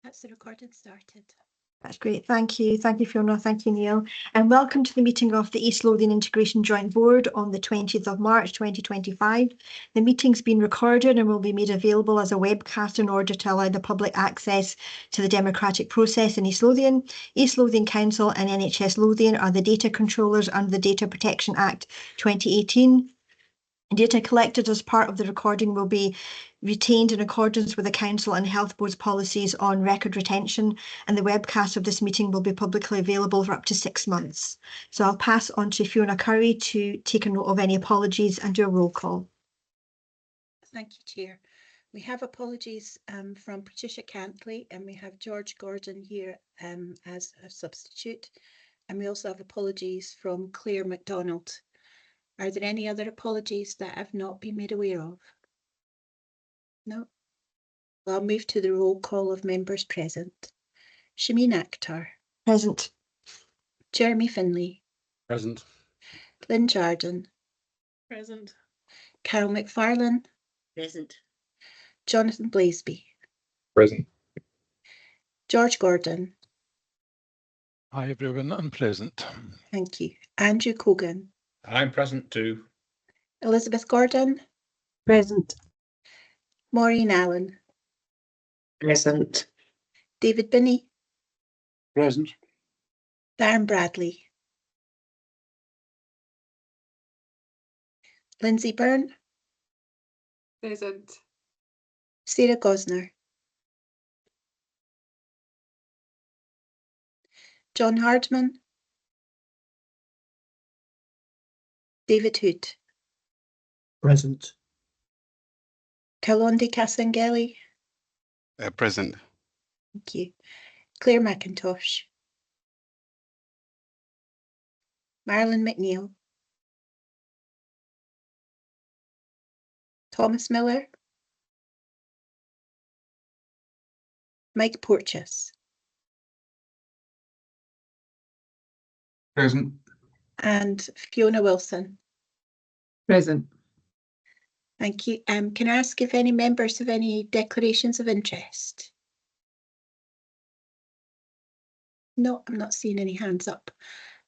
That's the recording started. That's great. Thank you. Thank you, Fiona. Thank you, Neil. And welcome to the meeting of the East Lothian Integration Joint Board on the 20th of March 2025. The meeting's been recorded and will be made available as a webcast in order to allow the public access to the democratic process in East Lothian. East Lothian Council and NHS Lothian are the data controllers under the Data Protection Act 2018. Data collected as part of the recording will be retained in accordance with the Council and Health Board's policies on record retention, and the webcast of this meeting will be publicly available for up to 6 months. So I'll pass on to Fiona Curry to take a note of any apologies and do a roll call. Thank you, Chair. We have apologies from Patricia Cantley, and we have George Gordon here as a substitute. And we also have apologies from Claire MacDonald. Are there any other apologies that have not been made aware of? No. Well, I'll move to the roll call of members present. Shameen Akhtar. Present. Jeremy Finlay. Present. Lynn Jardine. Present. Carol McFarlane. Present. Jonathan Blaseby. Present. George Gordon. Hi everyone, I'm present. Thank you. Andrew Cogan. I'm present too. Elizabeth Gordon. Present. Maureen Allen. Present. David Binney. Present. Darren Bradley. Lindsay Byrne. Present. Sarah Gosner. John Hardman. David Hood. Present. Kalonde Kasangeli. Present. Thank you. Claire McIntosh. Marilyn McNeil. Thomas Miller. Mike Porteous. Present. And Fiona Wilson. Present. Thank you. Can I ask if any members have any declarations of interest? No, I'm not seeing any hands up.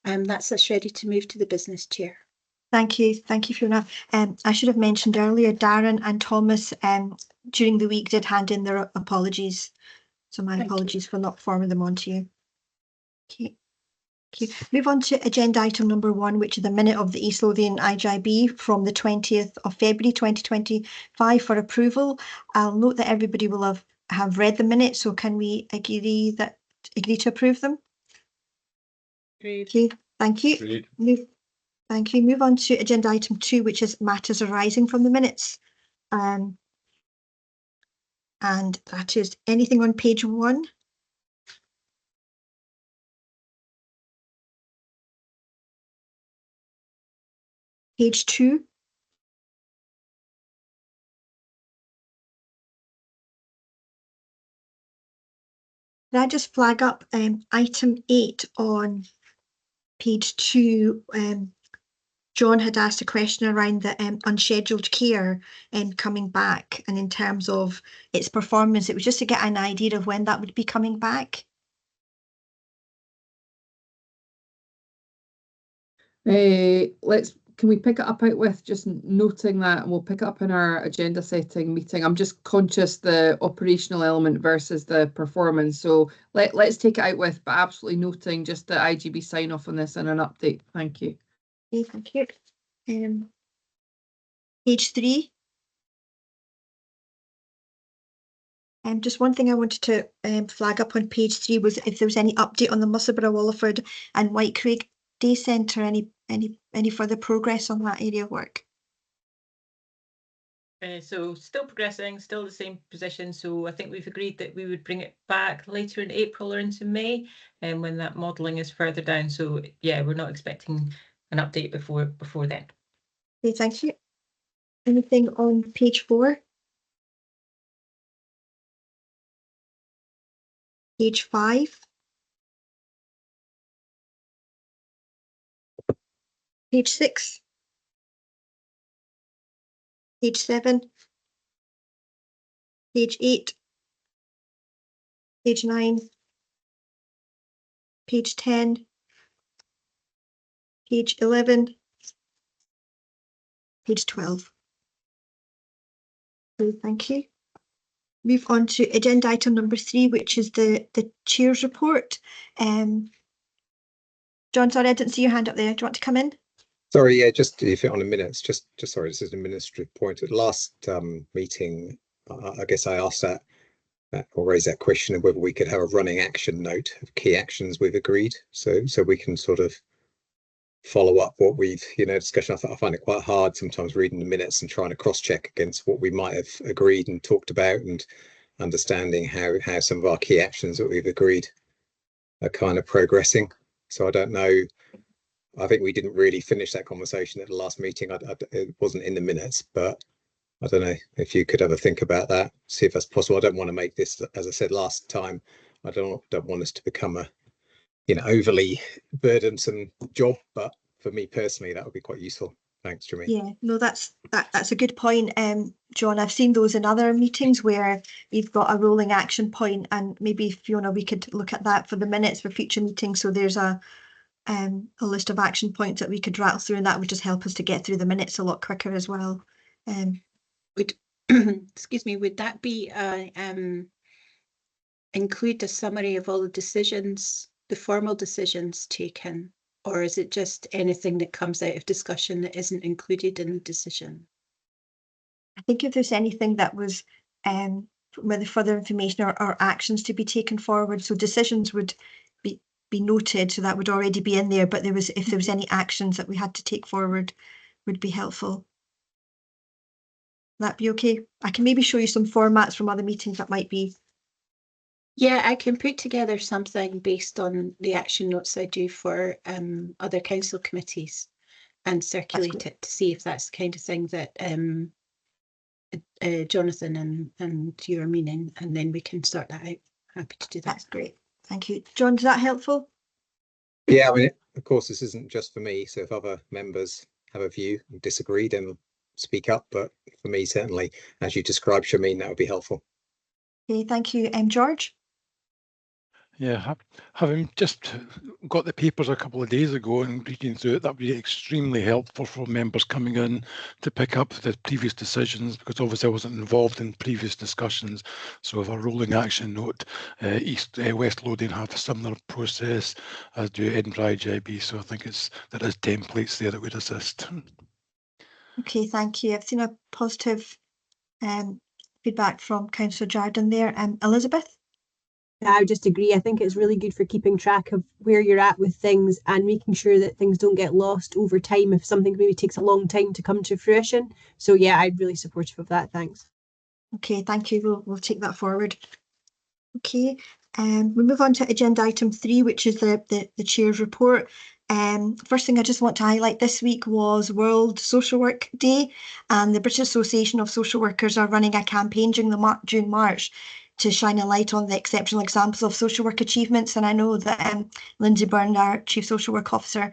That's us ready to move to the business, Chair. Thank you, Fiona. I should have mentioned earlier, Darren and Thomas during the week did hand in their apologies. So my apologies for not forming them onto you. Okay. Move on to agenda item number 1, which is the minute of the East Lothian IJB from the 20th of February 2025 for approval. I'll note that everybody will have read the minutes, so can we agree to approve them? Agreed. Okay, thank you. Agreed. Thank you. Move on to agenda item 2, which is matters arising from the minutes. And that is anything on page 1. Page 2. Can I just flag up item 8 on page 2? John had asked a question around the unscheduled care coming back, and in terms of its performance, it was just to get an idea of when that would be coming back. Can we pick it up out with just noting that, and we'll pick it up in our agenda setting meeting. I'm just conscious the operational element versus the performance. So let's take it out with, but absolutely noting just the IJB sign off on this and an update. Thank you. Okay, thank you. Page 3. Just one thing I wanted to flag up on page 3 was if there was any update on the Musselburgh, Walliford and Whitecraig Day Centre, any further progress on that area of work? So still progressing, still the same position. So I think we've agreed that we would bring it back later in April or into May, and when that modelling is further down. So yeah, we're not expecting an update before then. Okay, thank you. Anything on page 4? Page 5? Page 6? Page 7? Page 8? page 9, page 10, page 11, page 12. Okay, thank you. Move on to agenda item number 3, which is the chair's report. John, sorry, I didn't see your hand up there. Do you want to come in? Sorry, yeah, just if it on the minutes, just sorry, this is an administrative point. At the last meeting, I guess I asked that or raised that question of whether we could have a running action note of key actions we've agreed, so we can sort of follow up what we've, discussion. I find it quite hard sometimes reading the minutes and trying to cross-check against what we might have agreed and talked about, and understanding how some of our key actions that we've agreed are kind of progressing. So I don't know. I think we didn't really finish that conversation at the last meeting. It wasn't in the minutes, but I don't know if you could have a think about that, see if that's possible. I don't want to make this, as I said last time, I don't want us to become a, overly burdensome job. But for me personally, that would be quite useful. Thanks, Jermaine. Yeah, no, that's a good point, John. I've seen those in other meetings where we've got a rolling action point, and maybe, Fiona, we could look at that for the minutes for future meetings. So there's a list of action points that we could rattle through, and that would just help us to get through the minutes a lot quicker as well. Would excuse me, would that be include a summary of all the decisions, the formal decisions taken, or is it just anything that comes out of discussion that isn't included in the decision? I think if there's anything that was with further information or actions to be taken forward, so decisions would be noted, so that would already be in there, but if there was any actions that we had to take forward, would be helpful. That'd be okay. I can maybe show you some formats from other meetings that might be. Yeah, I can put together something based on the action notes I do for other council committees and circulate it to see if that's the kind of thing that Jonathan and you are meaning, and then we can sort that out. Happy to do that. That's great. Thank you. John, is that helpful? Yeah, I mean, of course, this isn't just for me. So if other members have a view and disagree, then speak up. But for me, certainly, as you described, Shameen, that would be helpful. Okay, thank you. George? Yeah, having just got the papers a couple of days ago and reading through it, that would be extremely helpful for members coming in to pick up the previous decisions, because obviously I wasn't involved in previous discussions. So if a rolling action note, West Lothian have a similar process, as do Edinburgh IJB. So I think there is templates there that would assist. Okay, thank you. I've seen a positive feedback from Councillor Jardine there. Elizabeth? I would just agree. I think it's really good for keeping track of where you're at with things and making sure that things don't get lost over time if something maybe takes a long time to come to fruition. So yeah, I'm really supportive of that. Thanks. Okay, thank you. We'll take that forward. Okay, we move on to agenda item 3, which is the chair's report. First thing I just want to highlight this week was World Social Work Day, and the British Association of Social Workers are running a campaign during June March to shine a light on the exceptional examples of social work achievements. And I know that Lindsay Byrne, our Chief Social Work Officer,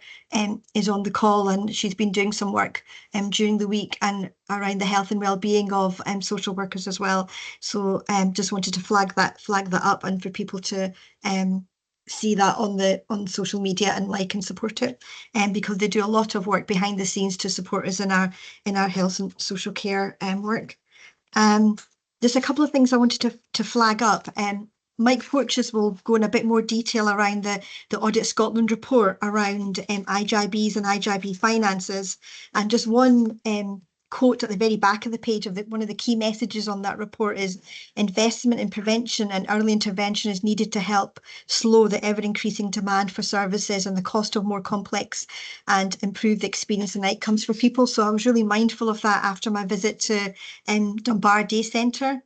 is on the call, and she's been doing some work during the week and around the health and well-being of social workers as well. So just wanted to flag that up, and for people to see that on social media and like and support it, because they do a lot of work behind the scenes to support us in our health and social care work. There's a couple of things I wanted to flag up. Mike Forches will go in a bit more detail around the Audit Scotland report around IJBs and IJB finances. And just one quote at the very back of the page of one of the key messages on that report is: investment in prevention and early intervention is needed to help slow the ever-increasing demand for services and the cost of more complex and improve the experience and outcomes for people. So I was really mindful of that after my visit to Dunbar Day Centre.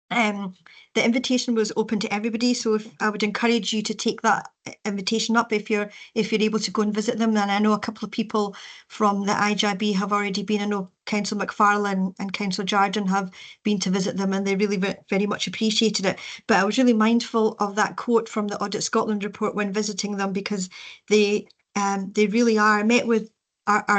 The invitation was open to everybody, so I would encourage you to take that invitation up if you're able to go and visit them. And I know a couple of people from the IJB have already been. I know Councillor McFarlane and Councillor Jardine have been to visit them, and they really very much appreciated it. But I was really mindful of that quote from the Audit Scotland report when visiting them, because they really are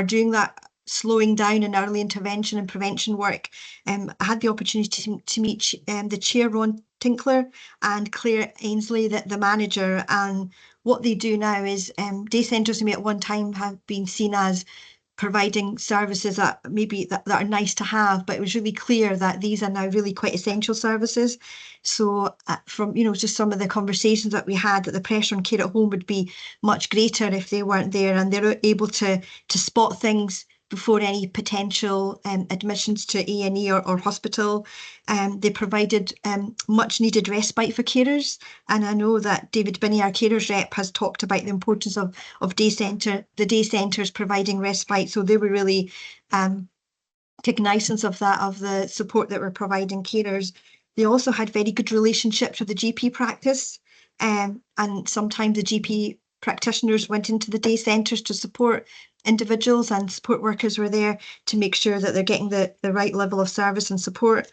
doing that slowing down in early intervention and prevention work. I had the opportunity to meet the chair, Ron Tinkler and Claire Ainsley, the manager. And what they do now is day centres may at one time have been seen as providing services that maybe that are nice to have, but it was really clear that these are now really quite essential services. So from, you know, just some of the conversations that we had, that the pressure on care at home would be much greater if they weren't there, and they're able to spot things before any potential admissions to A&E or hospital. They provided much needed respite for carers. And I know that David Binney, our carers rep, has talked about the importance of the day centres providing respite. So they were really cognizance of that, of the support that we're providing carers. They also had very good relationships with the GP practice. And sometimes the GP practitioners went into the day centres to support individuals, and support workers were there to make sure that they're getting the right level of service and support.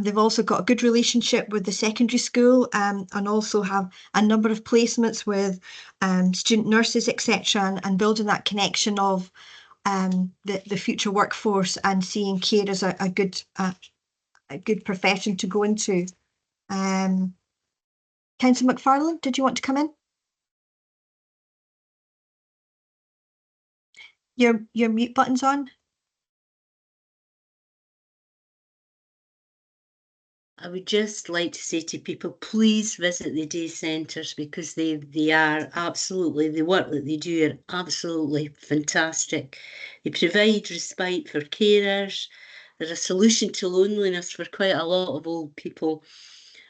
They've also got a good relationship with the secondary school, and also have a number of placements with student nurses, etc., and building that connection of the future workforce and seeing care as a good profession to go into. Councillor McFarlane, did you want to come in? Your mute button's on. I would just like to say to people, please visit the day centres, because they are absolutely, the work that they do are absolutely fantastic. They provide respite for carers. They're a solution to loneliness for quite a lot of old people,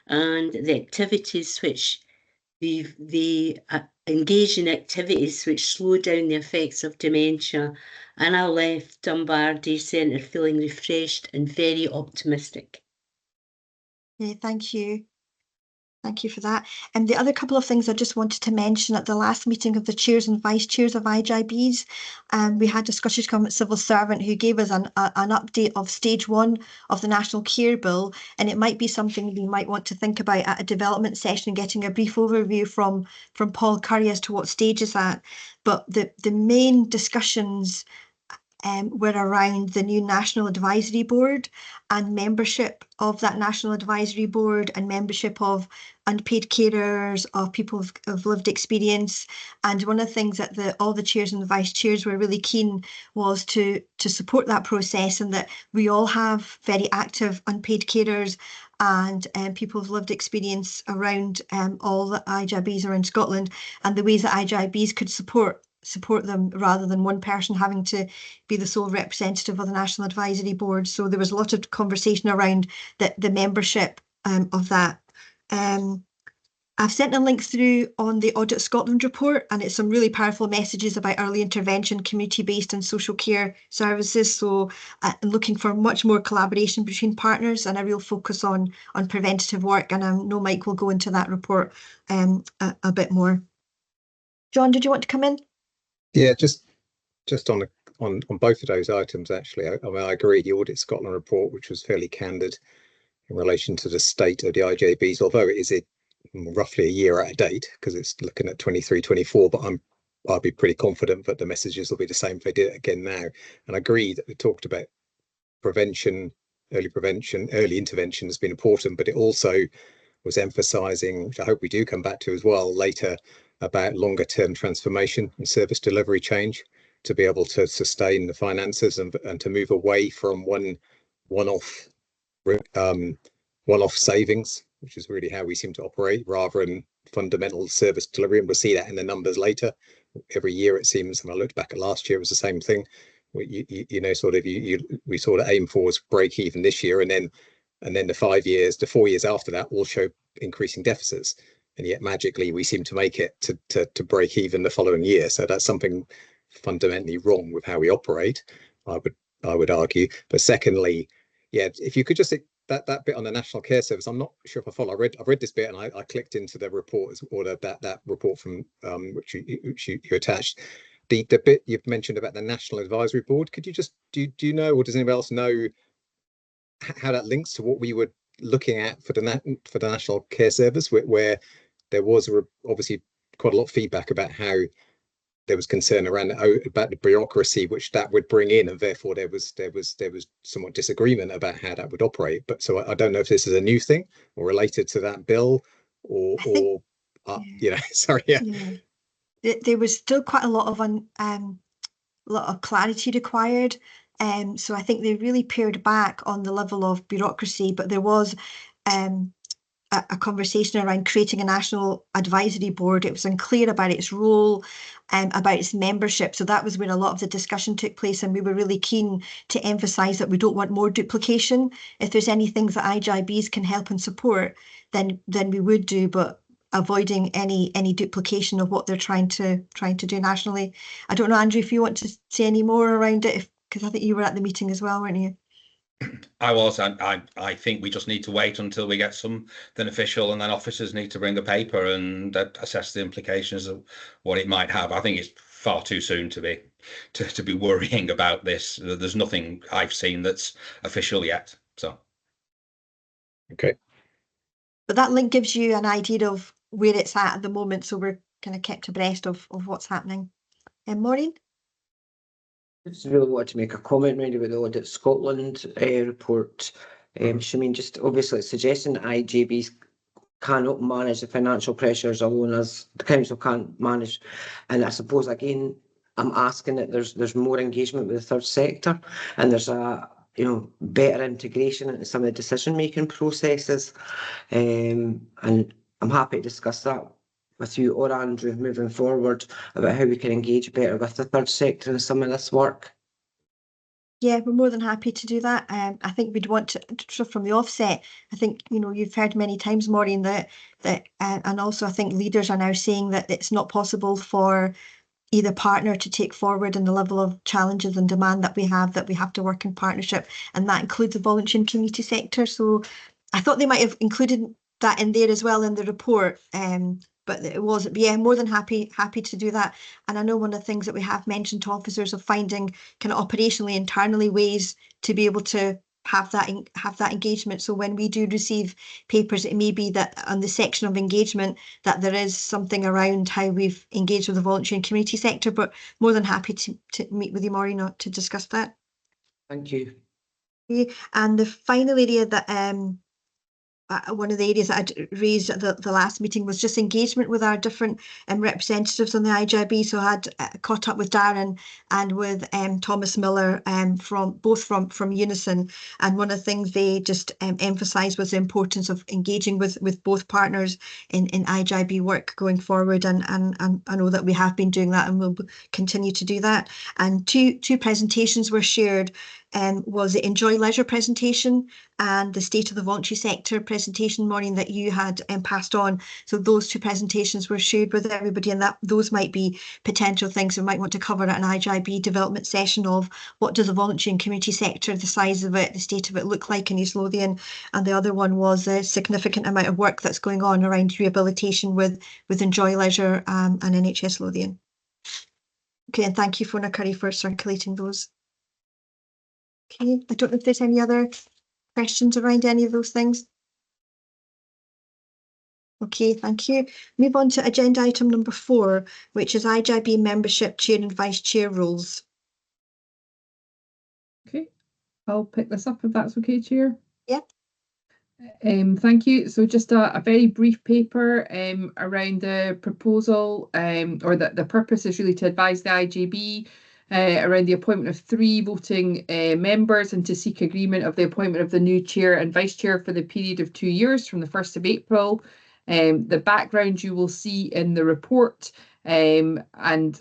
and the activities which they engage in activities which slow down the effects of dementia. And I left Dunbar Day Centre feeling refreshed and very optimistic. Yeah, thank you. Thank you for that. And the other couple of things I just wanted to mention, at the last meeting of the chairs and vice chairs of IJBs, we had a Scottish Government civil servant who gave us an update of stage 1 of the National Care Bill, and it might be something we might want to think about at a development session, getting a brief overview from Paul Curry as to what stage is that. But the main discussions were around the new National Advisory Board and membership of that National Advisory Board, and membership of unpaid carers, of people of lived experience. And one of the things that all the chairs and the vice chairs were really keen was to support that process, and that we all have very active unpaid carers and people of lived experience around all the IJBs around Scotland, and the ways that IJBs could support them, rather than one person having to be the sole representative of the National Advisory Board. So there was a lot of conversation around the membership of that. I've sent a link through on the Audit Scotland report, and it's some really powerful messages about early intervention, community-based and social care services. So looking for much more collaboration between partners and a real focus on preventative work. And I know Mike will go into that report a bit more. John, did you want to come in? Yeah, just on both of those items, actually. I mean, I agree, the Audit Scotland report, which was fairly candid in relation to the state of the IJBs, although it is roughly a year out of date, because it's looking at 23-24, but I'll be pretty confident that the messages will be the same if they did it again now. And I agree that we talked about prevention, early intervention has been important, but it also was emphasising, which I hope we do come back to as well later, about longer term transformation and service delivery change, to be able to sustain the finances and to move away from one-off savings, which is really how we seem to operate, rather than fundamental service delivery. And we'll see that in the numbers later. Every year it seems, and I looked back at last year, it was the same thing. We sort of aim for was break even this year, and then the 4 years after that will show increasing deficits, and yet magically we seem to make it to break even the following year. So that's something fundamentally wrong with how we operate, I would argue. But secondly, yeah, if you could just that bit on the National Care Service, I'm not sure if I follow. I've read this bit, and I clicked into the report, or that report from which you attached. The bit you've mentioned about the National Advisory Board, could you just do you know, or does anybody else know how that links to what we were looking at for the National Care Service, where there was obviously quite a lot of feedback about how there was concern around about the bureaucracy which that would bring in, and therefore there was somewhat disagreement about how that would operate. But so I don't know if this is a new thing or related to that bill, or you know, sorry, yeah. There was still quite a lot of clarity required. So I think they really pared back on the level of bureaucracy, but there was a conversation around creating a national advisory board. It was unclear about its role, about its membership. So that was where a lot of the discussion took place, and we were really keen to emphasise that we don't want more duplication. If there's any things that IJBs can help and support, then we would do, but avoiding any duplication of what they're trying to do nationally. I don't know, Andrew, if you want to say any more around it, because I think you were at the meeting as well, weren't you? I was. I think we just need to wait until we get something official, and then officers need to bring a paper and assess the implications of what it might have. I think it's far too soon to be worrying about this. There's nothing I've seen that's official yet. So, okay. But that link gives you an idea of where it's at the moment, so we're kind of kept abreast of what's happening. And Maureen? I just really wanted to make a comment around about the Audit Scotland report. Just obviously it's suggesting that IJBs cannot manage the financial pressures alone, as the council can't manage. And I suppose again, I'm asking that there's more engagement with the third sector, and there's a better integration into some of the decision-making processes. And I'm happy to discuss that with you or Andrew moving forward about how we can engage better with the third sector in some of this work. Yeah, we're more than happy to do that. I think we'd want to from the offset. I think you've heard many times, Maureen, that and also I think leaders are now saying that it's not possible for either partner to take forward in the level of challenges and demand that we have to work in partnership, and that includes the voluntary and community sector. So I thought they might have included that in there as well in the report, but it wasn't. But yeah, more than happy to do that. And I know one of the things that we have mentioned to officers of finding kind of operationally, internally ways to be able to have that engagement. So when we do receive papers, it may be that on the section of engagement that there is something around how we've engaged with the voluntary and community sector, but more than happy to meet with you, Maureen, to discuss that. Thank you. Okay. And the final area that one of the areas that I'd raised at the last meeting was just engagement with our different representatives on the IJB. So I had caught up with Darren and with Thomas Miller from Unison, and one of the things they just emphasised was the importance of engaging with both partners in IJB work going forward, and I know that we have been doing that and will continue to do that. And two presentations were shared. Was the Enjoy Leisure presentation and the State of the Voluntary Sector presentation, Maureen, that you had passed on. So those two presentations were shared with everybody, and those might be potential things we might want to cover at an IJB development session of what does the voluntary and community sector, the size of it, the state of it look like in East Lothian. And the other one was a significant amount of work that's going on around rehabilitation with Enjoy Leisure and NHS Lothian. Okay, and thank you, Fiona Curry, for circulating those. Okay, I don't know if there's any other questions around any of those things. Okay, thank you. Move on to agenda item number 4, which is IJB membership chair and vice chair roles. Okay, I'll pick this up if that's okay, Chair. Yeah. Thank you. So just a very brief paper around the proposal, or the purpose is really to advise the IJB around the appointment of 3 voting members and to seek agreement of the appointment of the new chair and vice chair for the period of 2 years from the 1st of April. The background you will see in the report, and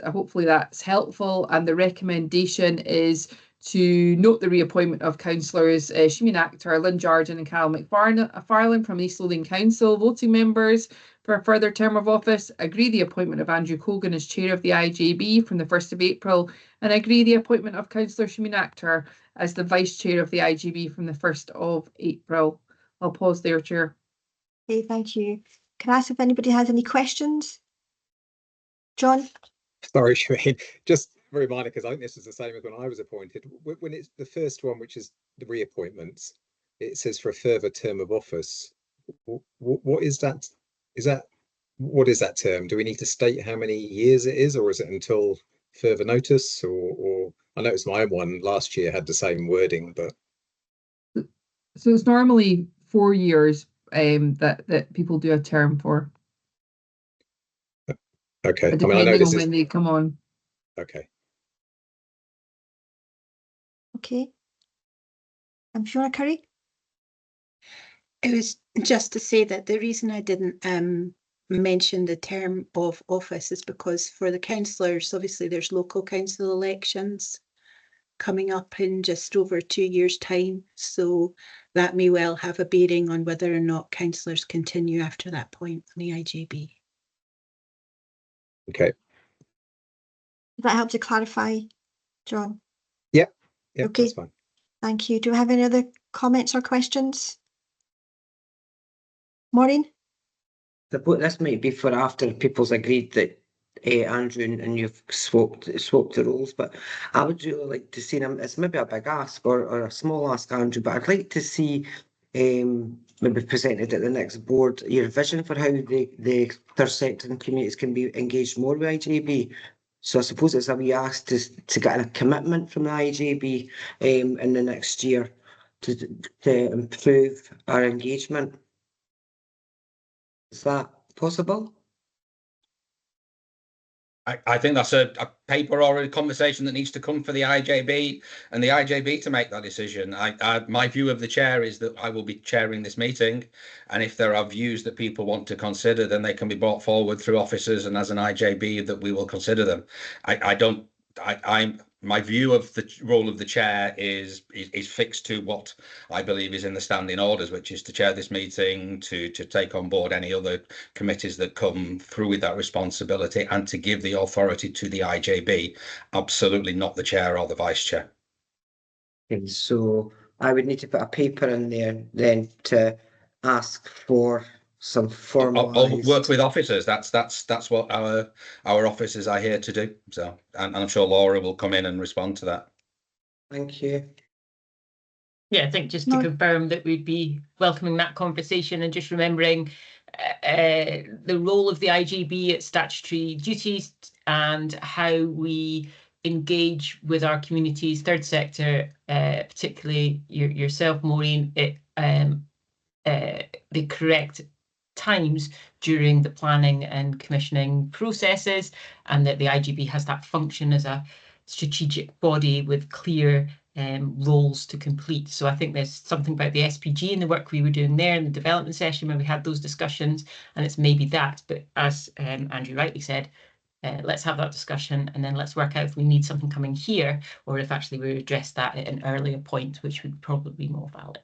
hopefully that's helpful. And the recommendation is to note the reappointment of councillors Simeon Akhtar, Lynn Jarden and Carol McFarlane from East Lothian Council, voting members for a further term of office, agree the appointment of Andrew Cogan as chair of the IJB from the 1st of April, and agree the appointment of councillor Simeon Akhtar as the vice chair of the IJB from the 1st of April. I'll pause there, Chair. Okay, thank you. Can I ask if anybody has any questions? John? Sorry, Shireen, just a reminder, because I think this is the same as when I was appointed. When it's the first one, which is the reappointments, it says for a further term of office. What is that? Is that what is that term? Do we need to state how many years it is, or is it until further notice? Or I noticed my one last year had the same wording, but So it's normally 4 years that people do a term for, okay. I mean, I know depending this on is when they come on. okay. Okay. And Fiona Curry? It was just to say that the reason I didn't mention the term of office is because for the councillors, obviously there's local council elections coming up in just over 2 years' time. So that may well have a bearing on whether or not councillors continue after that point on the IJB. Okay. Does that help to clarify, John? Yeah, Okay. that's fine. Thank you. Do we have any other comments or questions? Maureen? This might be for after people's agreed that Andrew and you've swapped the roles, but I would really like to see them. It's maybe a big ask or a small ask, Andrew, but I'd like to see maybe presented at the next board your vision for how the third sector and communities can be engaged more with IJB. So I suppose it's a wee ask to get a commitment from the IJB in the next year to improve our engagement. Is that possible? I think that's a paper or a conversation that needs to come for the IJB and the IJB to make that decision. My view of the chair is that I will be chairing this meeting, and if there are views that people want to consider, then they can be brought forward through officers and as an IJB that we will consider them. My view of the role of the chair is fixed to what I believe is in the standing orders, which is to chair this meeting, to take on board any other committees that come through with that responsibility, and to give the authority to the IJB, absolutely not the chair or the vice chair. And so I would need to put a paper in there then to ask for some formalised. I'll work with officers. That's what our officers are here to do. So, and I'm sure Laura will come in and respond to that. Thank you. Yeah, I think just to confirm that we'd be welcoming that conversation and just remembering the role of the IJB at statutory duties and how we engage with our communities, third sector, particularly yourself, Maureen, the correct times during the planning and commissioning processes, and that the IJB has that function as a strategic body with clear roles to complete. So I think there's something about the SPG and the work we were doing there in the development session when we had those discussions, and it's maybe that. But as Andrew rightly said, let's have that discussion and then let's work out if we need something coming here or if actually we address that at an earlier point, which would probably be more valid.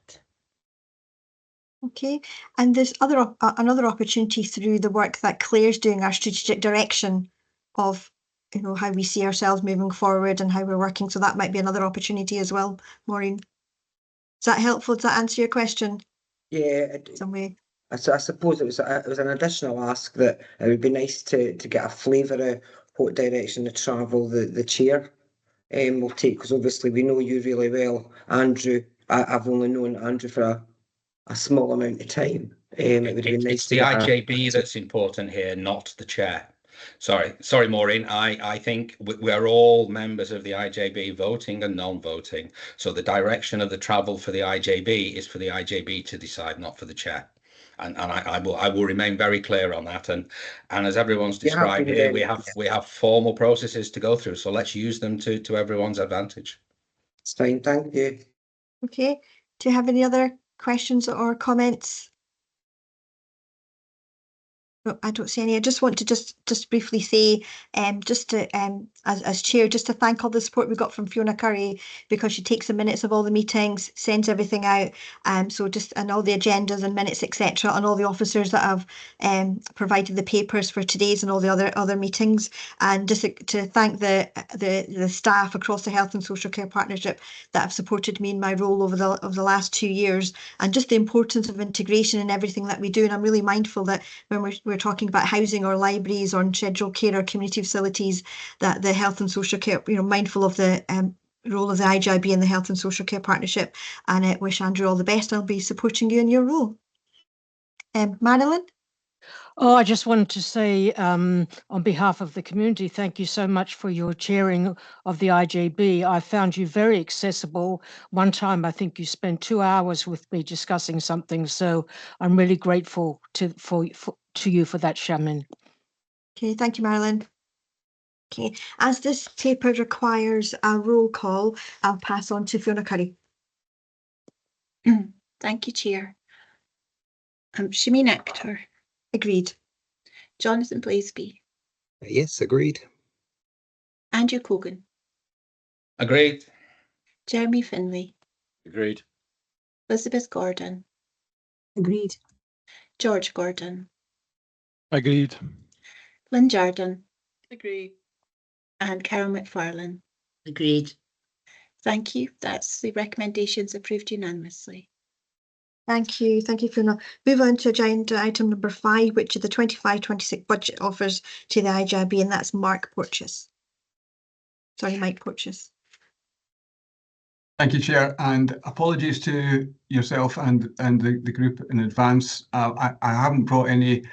Okay, and there's another opportunity through the work that Claire's doing, our strategic direction of, you know, how we see ourselves moving forward and how we're working. So that might be another opportunity as well, Maureen. Is that helpful? Does that answer your question? Yeah, Some way. I suppose it was an additional ask that it would be nice to get a flavour of what direction the travel the chair will take, because obviously we know you really well, Andrew. I've only known Andrew for a small amount of time. It would be nice. It's the IJB that's important here, not the chair. Sorry, Maureen. I think we're all members of the IJB, voting and non-voting. So the direction of the travel for the IJB is for the IJB to decide, not for the chair. And I will remain very clear on that. And as everyone's described here, we have formal processes to go through. So let's use them to everyone's advantage. It's fine, thank you. Okay. Do you have any other questions or comments? No, I don't see any. I just want to just briefly say, just to as chair, just to thank all the support we got from Fiona Curry, because she takes the minutes of all the meetings, sends everything out, so just, and all the agendas and minutes, etc., and all the officers that have provided the papers for today's and all the other meetings, and just to thank the staff across the Health and Social Care Partnership that have supported me in my role over the last 2 years, and just the importance of integration in everything that we do. And I'm really mindful that when we're talking about housing or libraries or scheduled care or community facilities, that the Health and Social Care, you know, mindful of the role of the IJB and the Health and Social Care Partnership, and wish Andrew all the best. I'll be supporting you in your role. Marilyn? Oh, I just wanted to say, on behalf of the community, thank you so much for your chairing of the IJB. I found you very accessible. One time, I think you spent 2 hours with me discussing something, so I'm really grateful to you for that, Shaman. Okay, thank you, Marilyn. Okay, as this paper requires a roll call, I'll pass on to Fiona Curry. Thank you, Chair. Shameen Akhtar. Agreed. Jonathan Blaseby. Yes, agreed. Andrew Cogan. Agreed. Jeremy Finlay. Agreed. Elizabeth Gordon. Agreed. George Gordon. Agreed. Lynn Jardine. Agree. And Carol McFarlane. Agreed. Thank you. That's the recommendations approved unanimously. Thank you, Fiona. Move on to agenda item number 5, which is the 25-26 budget offers to the IJB, and that's Mike Porteous. Thank you, Chair, and apologies to yourself and the group in advance. I haven't brought any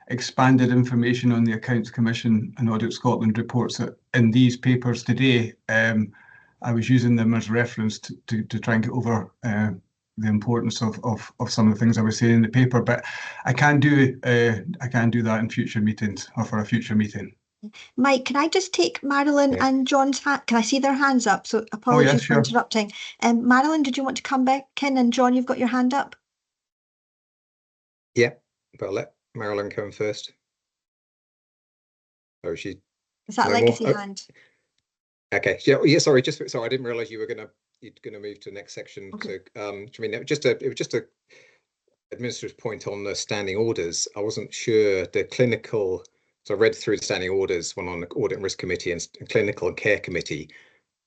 expanded information on the Accounts Commission and Audit Scotland reports in these papers today. I was using them as reference to try and get over the importance of some of the things I was saying in the paper, but I can do that in future meetings or for a future meeting. Mike, can I just take Marilyn and John's hand? Can I see their hands up? So apologies for interrupting. Marilyn, did you want to come back in? And John, you've got your hand up. Yeah, but I'll let Marilyn come first. Oh, is that legacy hand? Okay. Yeah. Sorry. I didn't realise you're gonna move to the next section. Okay. So, I mean, it was just a administrative point on the standing orders. I wasn't sure the clinical. So I read through the standing orders, one on the Audit and Risk Committee and Clinical and Care Committee,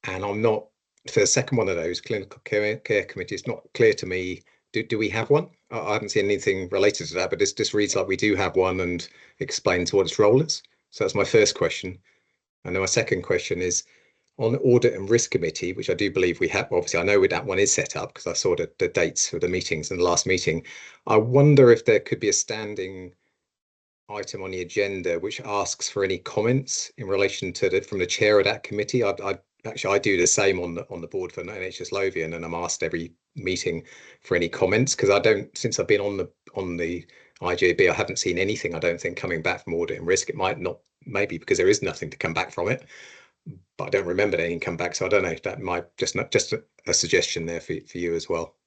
and I'm not for the second one of those, Clinical Care Committee. It's not clear to me. Do we have one? I haven't seen anything related to that, but this reads like we do have one and explains what its role is. So that's my first question. And then my second question is on the Audit and Risk Committee, which I do believe we have. Obviously, I know that one is set up because I saw the dates of the meetings in the last meeting. I wonder if there could be a standing item on the agenda which asks for any comments in relation to from the chair of that committee. I do the same on the board for NHS Lothian, and I'm asked every meeting for any comments because since I've been on the IJB, I haven't seen anything, I don't think, coming back from Audit and Risk. It might not, maybe because there is nothing to come back from it, but I don't remember anything come back. So I don't know if that might just a suggestion there for you as well.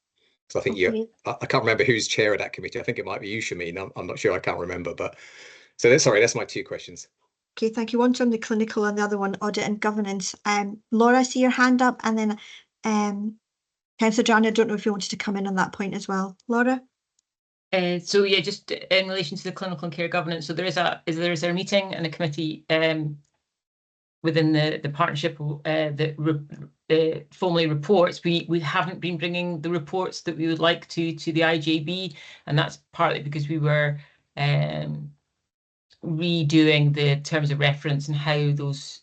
So I think I can't remember who's chair of that committee. I think it might be you, Shameen. I'm not sure. I can't remember. But so that's my two questions. Okay, thank you. One's on the clinical and the other one audit and governance. Laura, I see your hand up, and then Councillor Johnny, I don't know if you wanted to come in on that point as well. Laura? So yeah, just in relation to the clinical and care governance. So there is a meeting and a committee within the partnership that formally reports. We haven't been bringing the reports that we would like to the IJB, and that's partly because we were redoing the terms of reference and how those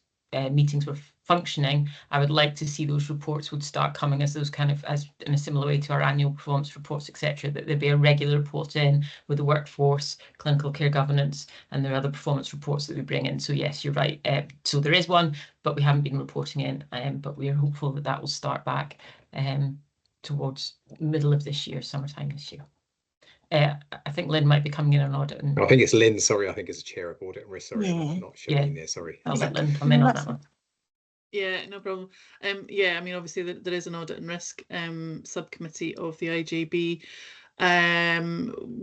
meetings were functioning. I would like to see those reports would start coming as in a similar way to our annual performance reports, etc. That there'd be a regular report in with the workforce, clinical care governance, and there are other performance reports that we bring in. So yes, you're right. So there is one, but we haven't been reporting in. But we are hopeful that will start back towards middle of this year, summertime this year. I think Lynn might be coming in on audit. I think it's Lynn. Sorry, I think it's a chair of audit and risk. Sorry, not Shameen there. Sorry. I'll let Lynn come in on that one. Yeah, no problem. Yeah, I mean, obviously there is an audit and risk subcommittee of the IJB.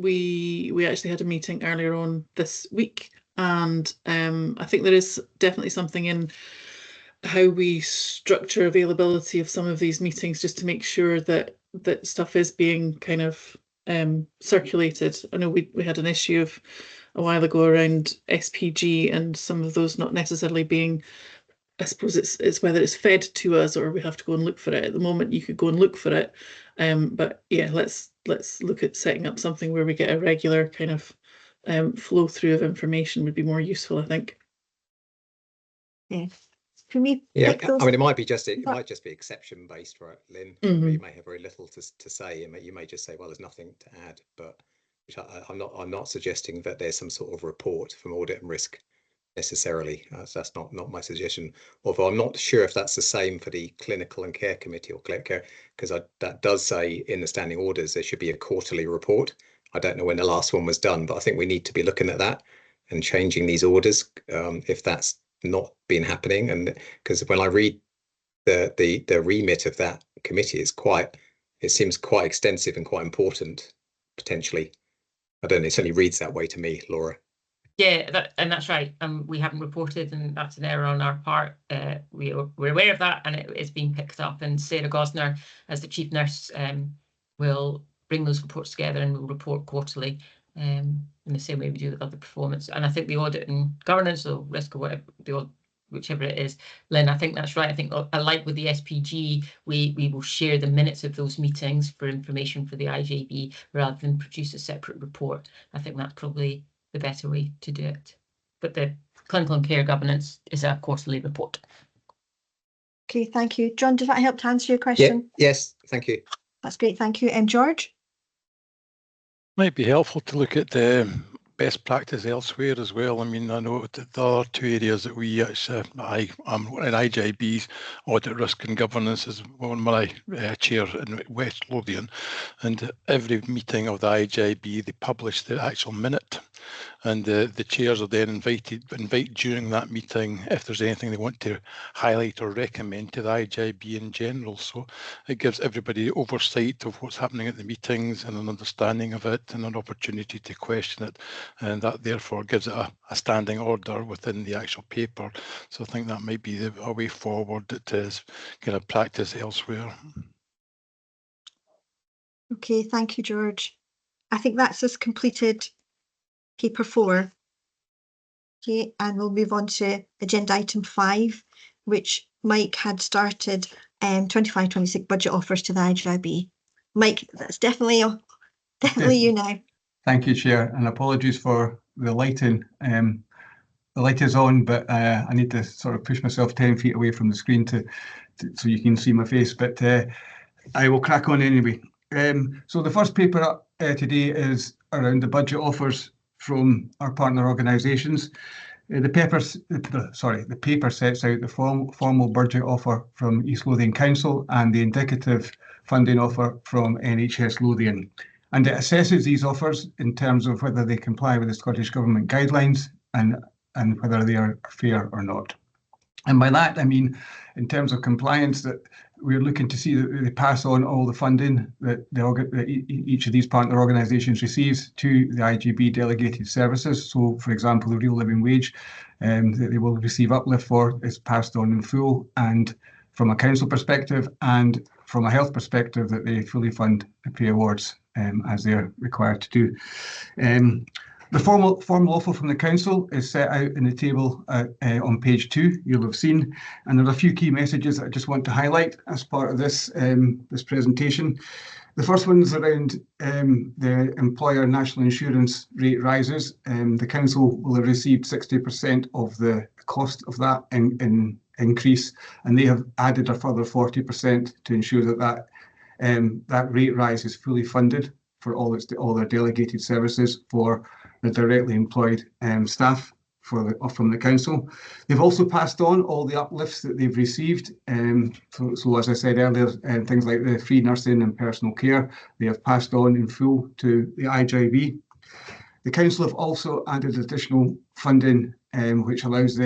We actually had a meeting earlier on this week, and I think there is definitely something in how we structure availability of some of these meetings just to make sure that stuff is being kind of circulated. I know we had an issue of a while ago around SPG and some of those not necessarily being, I suppose it's whether it's fed to us or we have to go and look for it. At the moment you could go and look for it, but yeah, let's look at setting up something where we get a regular kind of flow through of information would be more useful, I think. Yeah. For me, yeah, I mean, it might just be exception based, right, Lynn? You may have very little to say, and you may just say, well, there's nothing to add, but which I'm not suggesting that there's some sort of report from audit and risk necessarily. That's not my suggestion. Although I'm not sure if that's the same for the clinical and care committee or care, because that does say in the standing orders there should be a quarterly report. I don't know when the last one was done, but I think we need to be looking at that and changing these orders if that's not been happening. And because when I read the remit of that committee, it seems quite extensive and quite important potentially. I don't know, it certainly reads that way to me, Laura. Yeah, that's right. We haven't reported, and that's an error on our part. We're aware of that, and it is being picked up. And Sarah Gosner, as the chief nurse, will bring those reports together and will report quarterly in the same way we do with other performance. And I think the audit and governance or risk or whatever, whichever it is, Lynn, I think that's right. I think like with the SPG, we will share the minutes of those meetings for information for the IJB rather than produce a separate report. I think that's probably the better way to do it. But the clinical and care governance is a quarterly report. Okay, thank you. John, does that help to answer your question? Yeah, yes, thank you. That's great, thank you. And George? Might be helpful to look at the best practice elsewhere as well. I mean, I know that there are two areas that we actually, I'm in IJB's audit risk and governance is one where I chair in West Lothian, and every meeting of the IJB they publish the actual minute, and the chairs are then invite during that meeting if there's anything they want to highlight or recommend to the IJB in general. So it gives everybody oversight of what's happening at the meetings and an understanding of it and an opportunity to question it, and that therefore gives it a standing order within the actual paper. So I think that might be a way forward that is kind of practice elsewhere. Okay, thank you, George. I think that's us completed paper 4. Okay, and we'll move on to agenda item 5, which Mike had started 25-26 budget offers to the IJB. Mike, that's definitely you now. Thank you, Chair, and apologies for the lighting. The light is on, but I need to sort of push myself 10 feet away from the screen so you can see my face, but I will crack on anyway. So the first paper up today is around the budget offers from our partner organisations. The paper sets out the formal budget offer from East Lothian Council and the indicative funding offer from NHS Lothian. And it assesses these offers in terms of whether they comply with the Scottish Government guidelines and whether they are fair or not. And by that, I mean, in terms of compliance, that we're looking to see that they pass on all the funding that each of these partner organisations receives to the IJB delegated services. So, for example, the real living wage that they will receive uplift for is passed on in full, and from a council perspective and from a health perspective, that they fully fund the pay awards as they're required to do. The formal offer from the council is set out in the table on page 2, you'll have seen, and there are a few key messages that I just want to highlight as part of this presentation. The first one is around the employer national insurance rate rises. The council will have received 60% of the cost of that increase, and they have added a further 40% to ensure that that rate rise is fully funded for all their delegated services for the directly employed staff from the council. They've also passed on all the uplifts that they've received. So as I said earlier, things like the free nursing and personal care, they have passed on in full to the IJB. The council have also added additional funding, which allows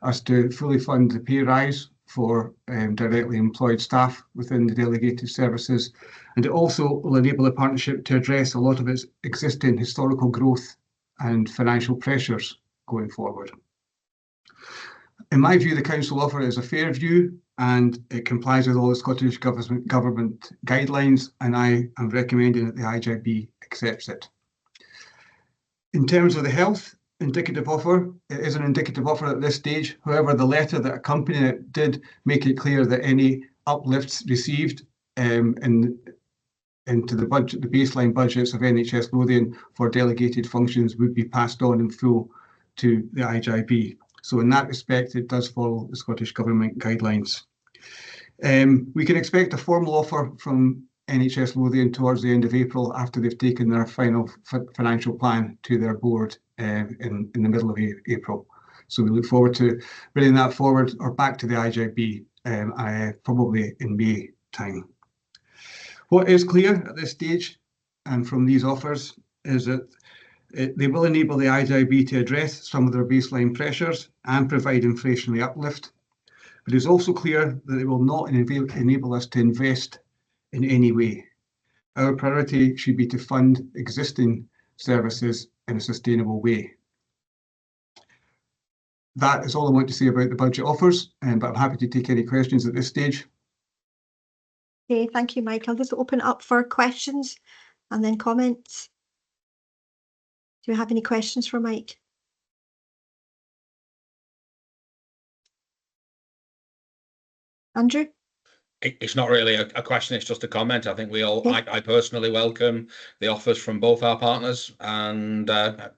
us to fully fund the pay rise for directly employed staff within the delegated services. And it also will enable the partnership to address a lot of its existing historical growth and financial pressures going forward. In my view, the council offer is a fair view and it complies with all the Scottish government guidelines, and I am recommending that the IJB accepts it. In terms of the health indicative offer, it is an indicative offer at this stage. However, the letter that accompanied it did make it clear that any uplifts received into the baseline budgets of NHS Lothian for delegated functions would be passed on in full to the IJB. So in that respect, it does follow the Scottish Government guidelines. We can expect a formal offer from NHS Lothian towards the end of April after they've taken their final financial plan to their board in the middle of April. So we look forward to bringing that forward or back to the IJB probably in May time. What is clear at this stage and from these offers is that they will enable the IJB to address some of their baseline pressures and provide inflationary uplift. But it's also clear that it will not enable us to invest in any way. Our priority should be to fund existing services in a sustainable way. That is all I want to say about the budget offers, but I'm happy to take any questions at this stage. Okay, thank you, Mike. I'll just open it up for questions and then comments. Do you have any questions for Mike? Andrew? It's not really a question, it's just a comment. I think I personally welcome the offers from both our partners, and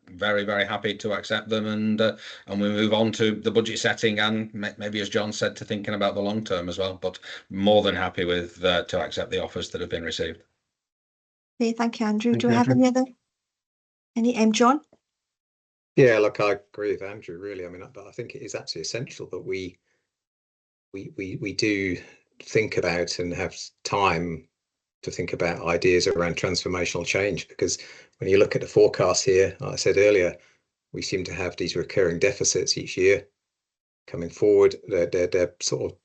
very, very happy to accept them, and we move on to the budget setting and maybe, as John said, to thinking about the long term as well, but more than happy with to accept the offers that have been received. Okay, thank you, Andrew. Do we have any other? John? Yeah, look, I agree with Andrew, really. I mean, I think it is absolutely essential that we do think about and have time to think about ideas around transformational change, because when you look at the forecast here, like I said earlier, we seem to have these recurring deficits each year coming forward. They're sort of,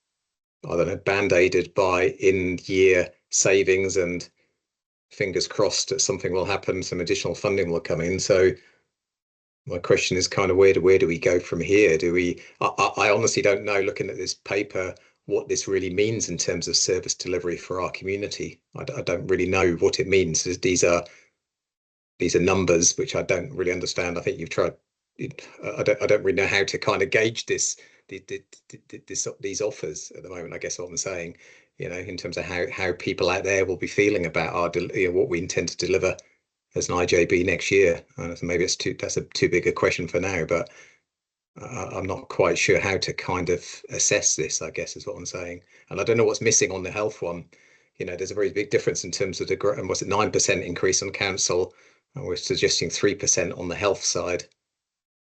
I don't know, band-aided by in-year savings, and fingers crossed that something will happen, some additional funding will come in. So my question is kind of where do we go from here? I honestly don't know, looking at this paper, what this really means in terms of service delivery for our community. I don't really know what it means. These are numbers which I don't really understand. I think you've tried. I don't really know how to kind of gauge these offers at the moment. I guess what I'm saying, in terms of how people out there will be feeling about what we intend to deliver as an IJB next year. Maybe that's a too big a question for now, but I'm not quite sure how to kind of assess this, I guess is what I'm saying. And I don't know what's missing on the health one. There's a very big difference in terms of and was it 9% increase on council, and we're suggesting 3% on the health side.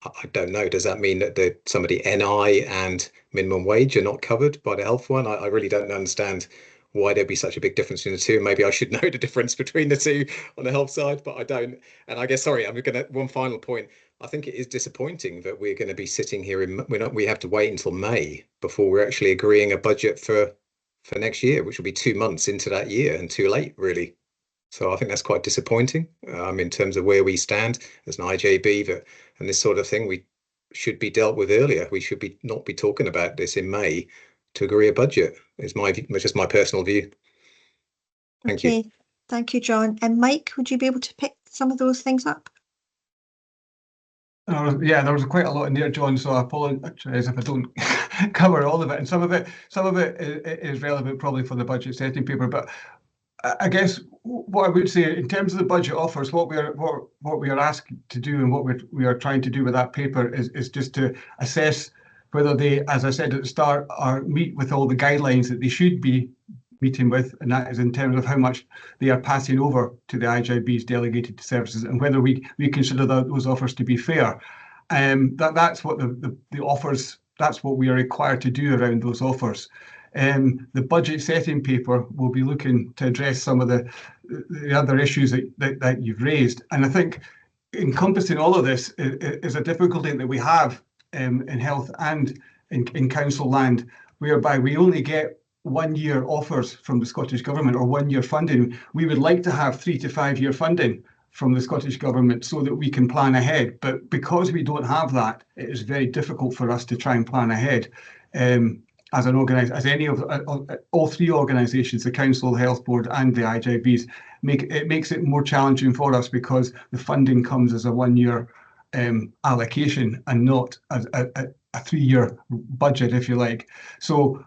I don't know. Does that mean that some of the NI and minimum wage are not covered by the health one? I really don't understand why there'd be such a big difference between the two. Maybe I should know the difference between the two on the health side, but I don't. And I guess, sorry, one final point. I think it is disappointing that we're going to be sitting here we have to wait until May before we're actually agreeing a budget for next year, which will be 2 months into that year, and too late, really. So I think that's quite disappointing in terms of where we stand as an IJB, and this sort of thing we should be dealt with earlier. We should not be talking about this in May to agree a budget. It's just my personal view. Thank you. Thank you, John. And Mike, would you be able to pick some of those things up? Yeah, there was quite a lot in there, John, so I apologise if I don't cover all of it. And some of it is relevant probably for the budget setting paper. But I guess what I would say in terms of the budget offers, what we are asked to do and what we are trying to do with that paper is just to assess whether they, as I said at the start, meet with all the guidelines that they should be meeting with, and that is in terms of how much they are passing over to the IJB's delegated services, and whether we consider those offers to be fair. That's what the offers. That's what we are required to do around those offers. The budget setting paper will be looking to address some of the other issues that you've raised, and I think encompassing all of this is a difficulty that we have in health and in council land, whereby we only get 1 year offers from the Scottish Government or 1 year funding. We would like to have 3 to 5 year funding from the Scottish Government so that we can plan ahead. But because we don't have that, it is very difficult for us to try and plan ahead. As all three organisations, the Council, Health Board and the IJBs, it makes it more challenging for us because the funding comes as a 1 year allocation and not a 3 year budget, if you like. So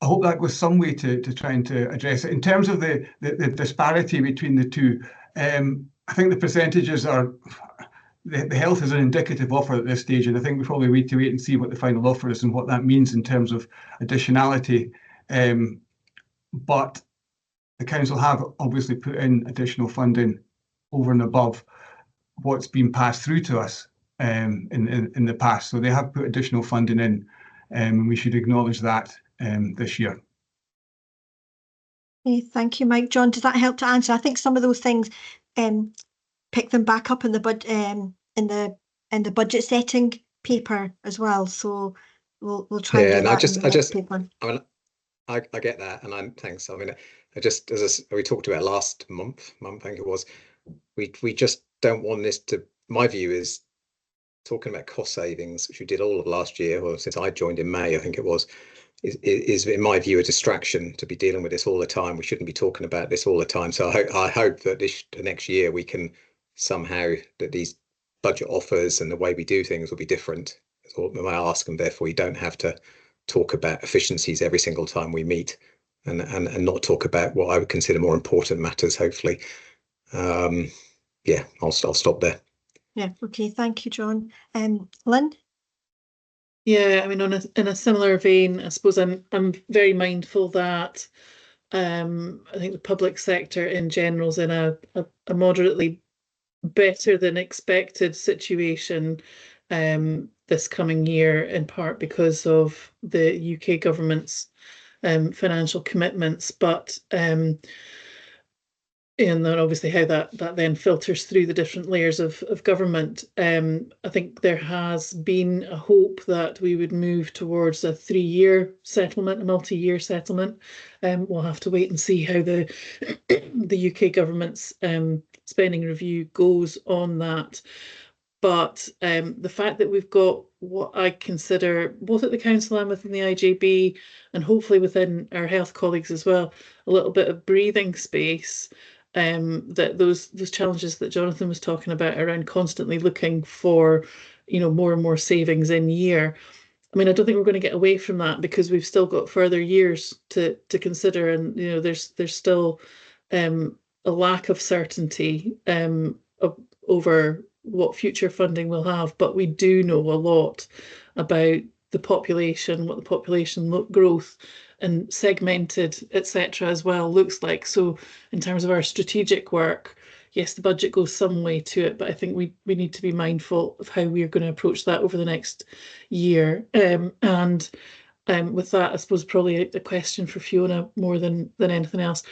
I hope that goes some way to trying to address it. In terms of the disparity between the two, I think the percentages are, the health is an indicative offer at this stage, and I think we probably need to wait and see what the final offer is and what that means in terms of additionality. But the council have obviously put in additional funding over and above what's been passed through to us in the past. So they have put additional funding in, and we should acknowledge that this year. Okay, thank you, Mike. John, does that help to answer? I think some of those things, pick them back up in the in the budget setting paper as well. So we'll try and do and that in the next paper. I mean, I get that, and thanks. I mean, as we talked about last month, I think it was, we just don't want this to. My view is talking about cost savings, which we did all of last year, or since I joined in May, I think it was, is in my view a distraction to be dealing with this all the time. We shouldn't be talking about this all the time. So I hope that this next year we can somehow, that these budget offers and the way we do things will be different. That's what I ask, and therefore you don't have to talk about efficiencies every single time we meet, and not talk about what I would consider more important matters, hopefully. Yeah, I'll stop there. Yeah, okay, thank you, John. Lynn? Yeah, I mean, in a similar vein, I suppose I'm very mindful that I think the public sector in general is in a moderately better than expected situation this coming year, in part because of the UK government's financial commitments, but and then obviously how that then filters through the different layers of government. I think there has been a hope that we would move towards a 3-year settlement, a multi-year settlement. We'll have to wait and see how the UK government's spending review goes on that. But the fact that we've got what I consider, both at the council and within the IJB, and hopefully within our health colleagues as well, a little bit of breathing space, that those challenges that Jonathan was talking about around constantly looking for, more and more savings in year. I mean, I don't think we're going to get away from that, because we've still got further years to consider, and there's still a lack of certainty over what future funding we'll have, but we do know a lot about the population, what the population growth and segmented, etc. as well looks like. So in terms of our strategic work, yes, the budget goes some way to it, but I think we need to be mindful of how we are going to approach that over the next year. And with that, I suppose probably a question for Fiona more than anything else.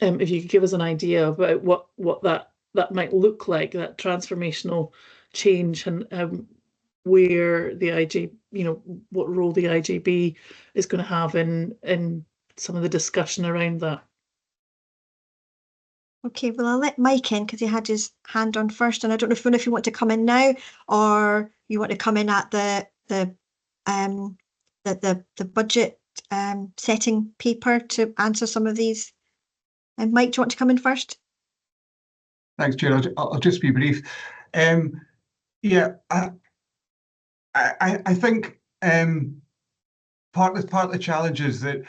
If you could give us an idea about what that might look like, that transformational change, and where the IJ, what role the IJB is going to have in some of the discussion around that. Okay, well, I'll let Mike in because he had his hand on first, and I don't know if you want to come in now, or you want to come in at the budget setting paper to answer some of these. And Mike, do you want to come in first? Thanks, Chair. I'll just be brief. Yeah, I think part of the challenge is that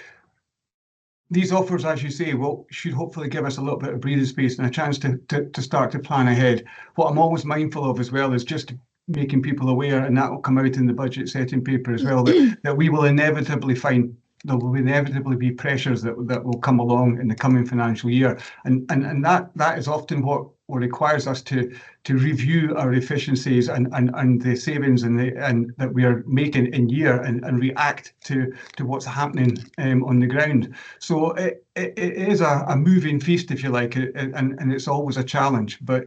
these offers, as you say, should hopefully give us a little bit of breathing space and a chance to start to plan ahead. What I'm always mindful of as well is just making people aware, and that will come out in the budget setting paper as well, that we will inevitably find there will inevitably be pressures that will come along in the coming financial year, and that is often what requires us to review our efficiencies and the savings and that we are making in year, and react to what's happening on the ground. So it is a moving feast, if you like, and it's always a challenge, but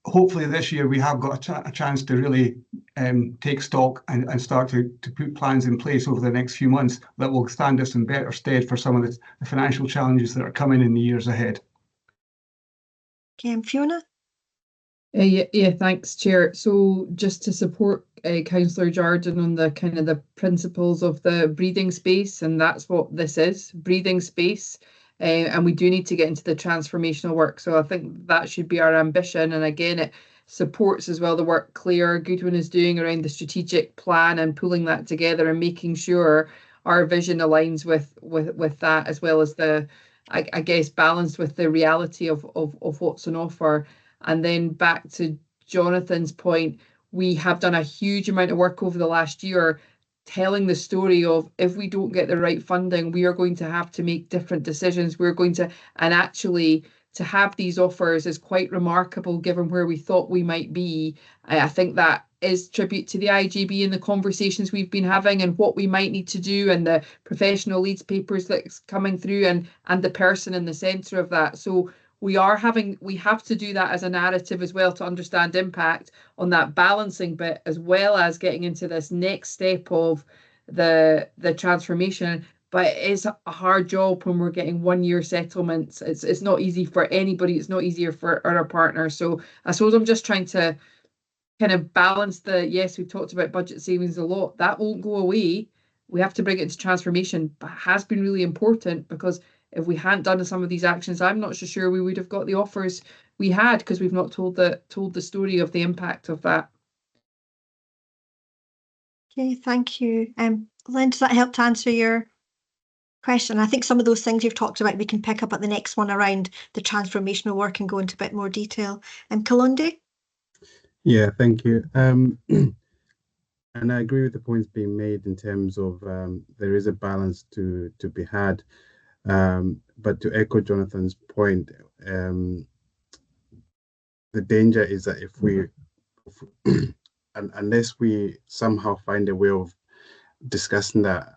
hopefully this year we have got a chance to really take stock and start to put plans in place over the next few months that will stand us in better stead for some of the financial challenges that are coming in the years ahead. Okay, and Fiona? Yeah, thanks, Chair. So just to support Councillor Jardine on the kind of the principles of the breathing space, and that's what this is, breathing space. And we do need to get into the transformational work. So I think that should be our ambition. And again, it supports as well the work Claire Goodwin is doing around the strategic plan and pulling that together and making sure our vision aligns with that, as well as the, I guess, balanced with the reality of what's on offer. And then back to Jonathan's point, we have done a huge amount of work over the last year telling the story of, if we don't get the right funding, we are going to have to make different decisions. We're going to, and actually to have these offers is quite remarkable given where we thought we might be. I think that is tribute to the IJB and the conversations we've been having and what we might need to do, and the professional leads papers that's coming through, and the person in the centre of that. So we have to do that as a narrative as well, to understand impact on that balancing bit, as well as getting into this next step of the transformation. But it is a hard job when we're getting 1 year settlements. It's not easy for anybody. It's not easier for our partners. So I suppose I'm just trying to kind of balance yes, we've talked about budget savings a lot. That won't go away. We have to bring it into transformation, but it has been really important, because if we hadn't done some of these actions, I'm not so sure we would have got the offers we had, because we've not told the story of the impact of that. Okay, thank you. Lynn, does that help to answer your question? I think some of those things you've talked about, we can pick up at the next one around the transformational work and go into a bit more detail. Kalonde? Yeah, thank you. And I agree with the points being made in terms of there is a balance to be had. But to echo Jonathan's point, the danger is that if we, unless we somehow find a way of discussing that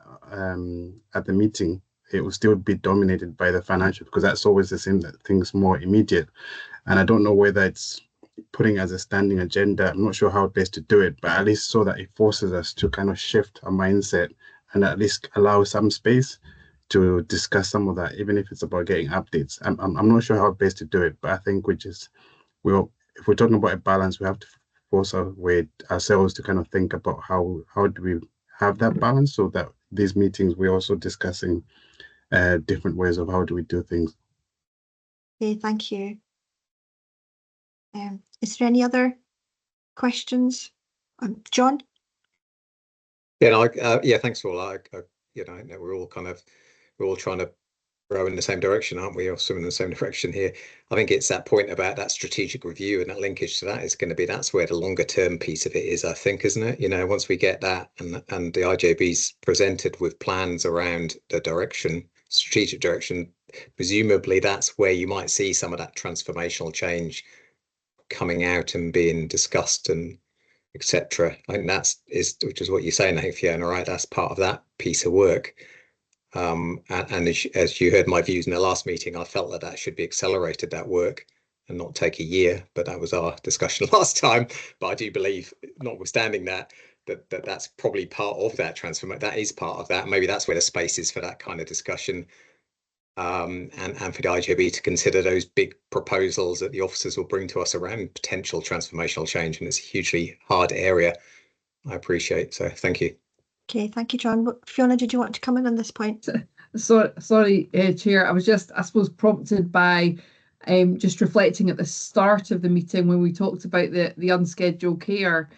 at the meeting, it will still be dominated by the financial, because that's always the same, that things more immediate. And I don't know whether it's putting as a standing agenda. I'm not sure how best to do it, but at least so that it forces us to kind of shift our mindset and at least allow some space to discuss some of that, even if it's about getting updates. I'm not sure how best to do it, but I think if we're talking about a balance, we have to force ourselves to kind of think about how do we have that balance, so that these meetings we're also discussing different ways of how do we do things. Okay, thank you. Is there any other questions? John? Yeah, thanks all. I know we're all trying to row in the same direction, aren't we? Or swim in the same direction here. I think it's that point about that strategic review, and that linkage to that is going to be, that's where the longer term piece of it is, I think, isn't it? Once we get that, and the IJB's presented with plans around the direction, strategic direction, presumably that's where you might see some of that transformational change coming out and being discussed and etc. I think which is what you're saying, I think, Fiona, right? That's part of that piece of work. And as you heard my views in the last meeting, I felt that should be accelerated, that work, and not take a year. But that was our discussion last time. But I do believe, notwithstanding that's probably part of that transformation. That is part of that. Maybe that's where the space is for that kind of discussion. And for the IJB to consider those big proposals that the officers will bring to us around potential transformational change. And it's a hugely hard area, I appreciate. So thank you. Okay, thank you, John. Fiona, did you want to come in on this point? Sorry, Chair. I was just, I suppose, prompted by just reflecting at the start of the meeting when we talked about the unscheduled care.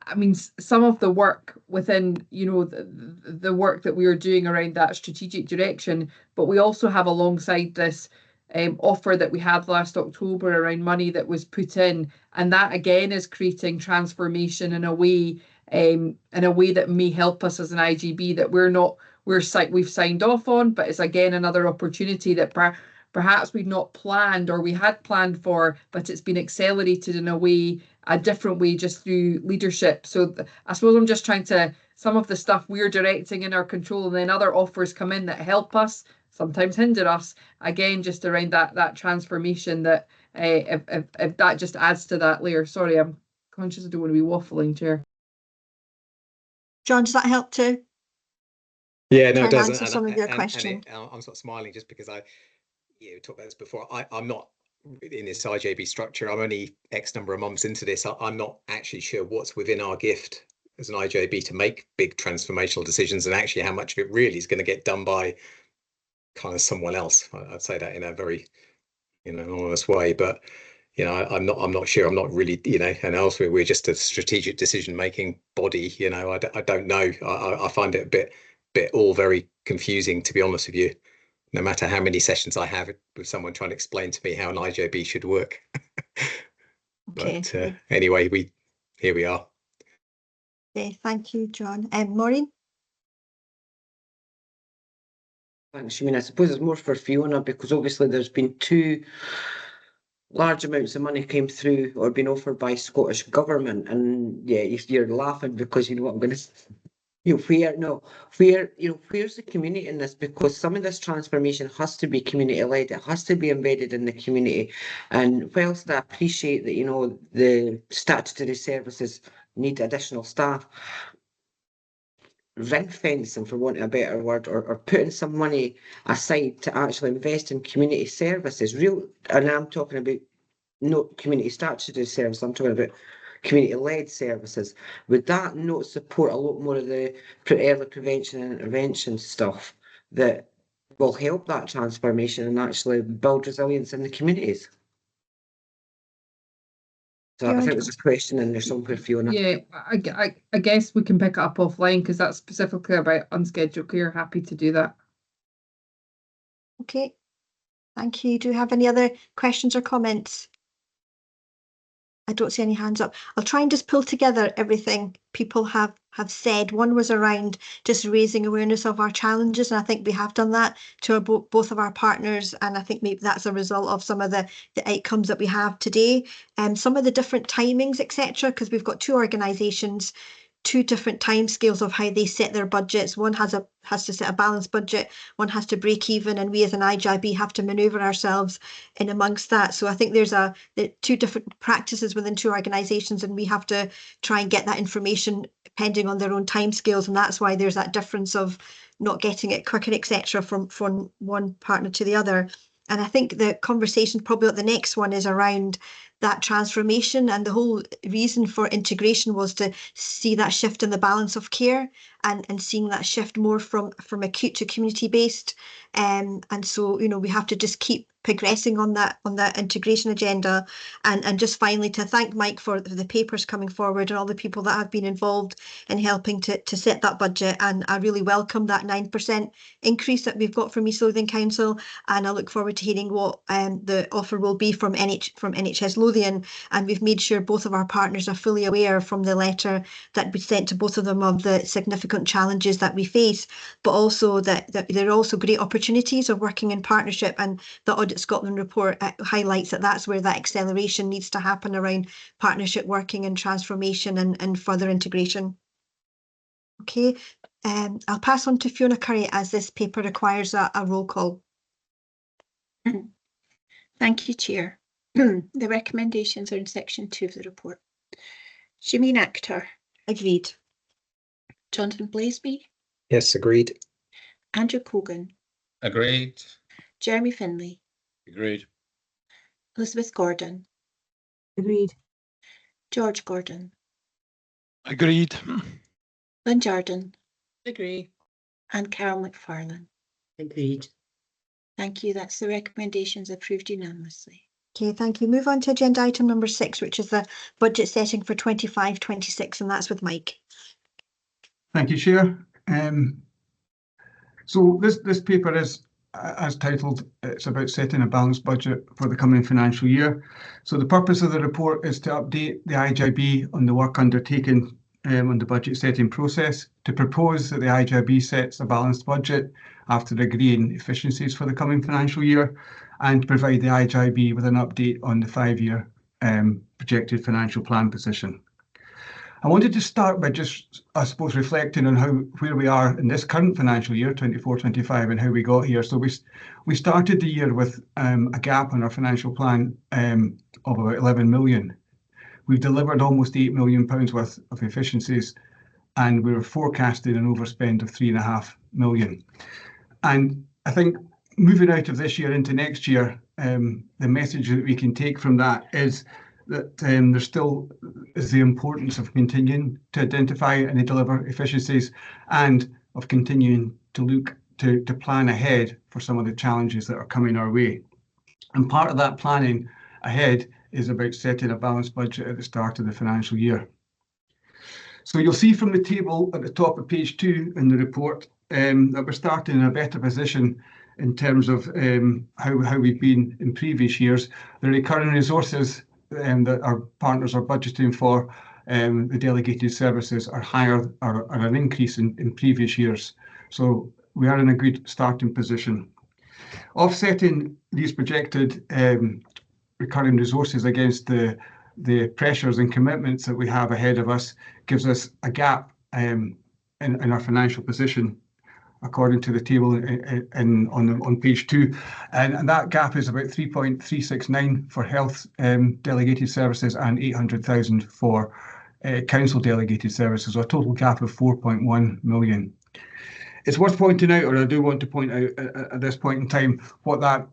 I mean, some of the work within, the work that we are doing around that strategic direction, but we also have alongside this offer that we had last October around money that was put in, and that again is creating transformation in a way that may help us as an IJB that we've signed off on, but it's again another opportunity that perhaps we've not planned, or we had planned for, but it's been accelerated in a different way, just through leadership. So I suppose I'm just trying to, some of the stuff we're directing in our control, and then other offers come in that help us, sometimes hinder us, again, just around that transformation, that if that just adds to that layer. Sorry, I'm conscious I don't want to be waffling, Chair. John, does that help too? Yeah, no, it does. Answer some of your questions. I'm sort of smiling just because we talked about this before. I'm not in this IJB structure. I'm only X number of months into this. I'm not actually sure what's within our gift as an IJB to make big transformational decisions, and actually how much of it really is going to get done by kind of someone else. I'd say that in a very, honest way. But I'm not sure. I'm not really, and elsewhere we're just a strategic decision-making body. I don't know. I find it a bit all very confusing, to be honest with you. No matter how many sessions I have with someone trying to explain to me how an IJB should work. Okay. But anyway, here we are. Okay, thank you, John. Maureen? Thanks. I mean, I suppose it's more for Fiona because obviously there's been two large amounts of money came through or been offered by Scottish Government, and yeah, you're laughing because you know what I'm going to. Where's the community in this? Because some of this transformation has to be community led. It has to be embedded in the community. And whilst I appreciate that, the statutory services need additional staff, ring fencing, for want of a better word, or putting some money aside to actually invest in community services, and I'm talking about not community statutory services, I'm talking about community-led services. Would that not support a lot more of the early prevention and intervention stuff that will help that transformation and actually build resilience in the communities? So I think there's a question in there somewhere, Fiona. Yeah, I guess we can pick it up offline because that's specifically about unscheduled care. Happy to do that. Okay, thank you. Do you have any other questions or comments? I don't see any hands up. I'll try and just pull together everything people have said. One was around just raising awareness of our challenges, and I think we have done that to both of our partners, and I think maybe that's a result of some of the outcomes that we have today. Some of the different timings, etc., because we've got two organisations, two different timescales of how they set their budgets. One has to set a balanced budget, one has to break even, and we as an IJB have to manoeuvre ourselves in amongst that. So I think there's two different practices within two organisations, and we have to try and get that information depending on their own timescales, and that's why there's that difference of not getting it quicker, etc., from one partner to the other. And I think the conversation probably at the next one is around that transformation, and the whole reason for integration was to see that shift in the balance of care and seeing that shift more from acute to community based. And so, we have to just keep progressing on that integration agenda. And just finally to thank Mike for the papers coming forward and all the people that have been involved in helping to set that budget. And I really welcome that 9% increase that we've got from East Lothian Council, and I look forward to hearing what the offer will be from NHS Lothian. And we've made sure both of our partners are fully aware from the letter that we sent to both of them of the significant challenges that we face, but also that there are also great opportunities of working in partnership. And the Audit Scotland report highlights that that's where that acceleration needs to happen around partnership working and transformation and further integration. Okay, I'll pass on to Fiona Curry as this paper requires a roll call. Thank you, Chair. The recommendations are in section 2 of the report. Shameen Akhtar. Agreed. Jonathan Blaseby. Yes, agreed. Andrew Cogan. Agreed. Jeremy Finlay. Agreed. Elizabeth Gordon. Agreed. George Gordon. Agreed. Lynn Jarden. Agree. And Carol McFarlane. Agreed. Thank you. That's the recommendations approved unanimously. Okay, thank you. Move on to agenda item number 6, which is the budget setting for 25-26, and that's with Mike. Thank you, Chair. So this paper is, as titled, it's about setting a balanced budget for the coming financial year. So the purpose of the report is to update the IJB on the work undertaken on the budget setting process, to propose that the IJB sets a balanced budget after agreeing efficiencies for the coming financial year, and to provide the IJB with an update on the 5-year projected financial plan position. I wanted to start by just, I suppose, reflecting on where we are in this current financial year, 24-25, and how we got here. So we started the year with a gap in our financial plan of about 11 million. We've delivered almost £8 million worth of efficiencies, and we were forecasting an overspend of 3.5 million. And I think moving out of this year into next year, the message that we can take from that is that there still is the importance of continuing to identify and deliver efficiencies, and of continuing to look to plan ahead for some of the challenges that are coming our way. And part of that planning ahead is about setting a balanced budget at the start of the financial year. So you'll see from the table at the top of page 2 in the report that we're starting in a better position in terms of how we've been in previous years. The recurring resources that our partners are budgeting for, the delegated services, are higher, are an increase in previous years. So we are in a good starting position. Offsetting these projected recurring resources against the pressures and commitments that we have ahead of us gives us a gap in our financial position, according to the table on page 2. And that gap is about 3.369 for health delegated services and 800,000 for council delegated services, so a total gap of 4.1 million. It's worth pointing out, or I do want to point out at this point in time, what that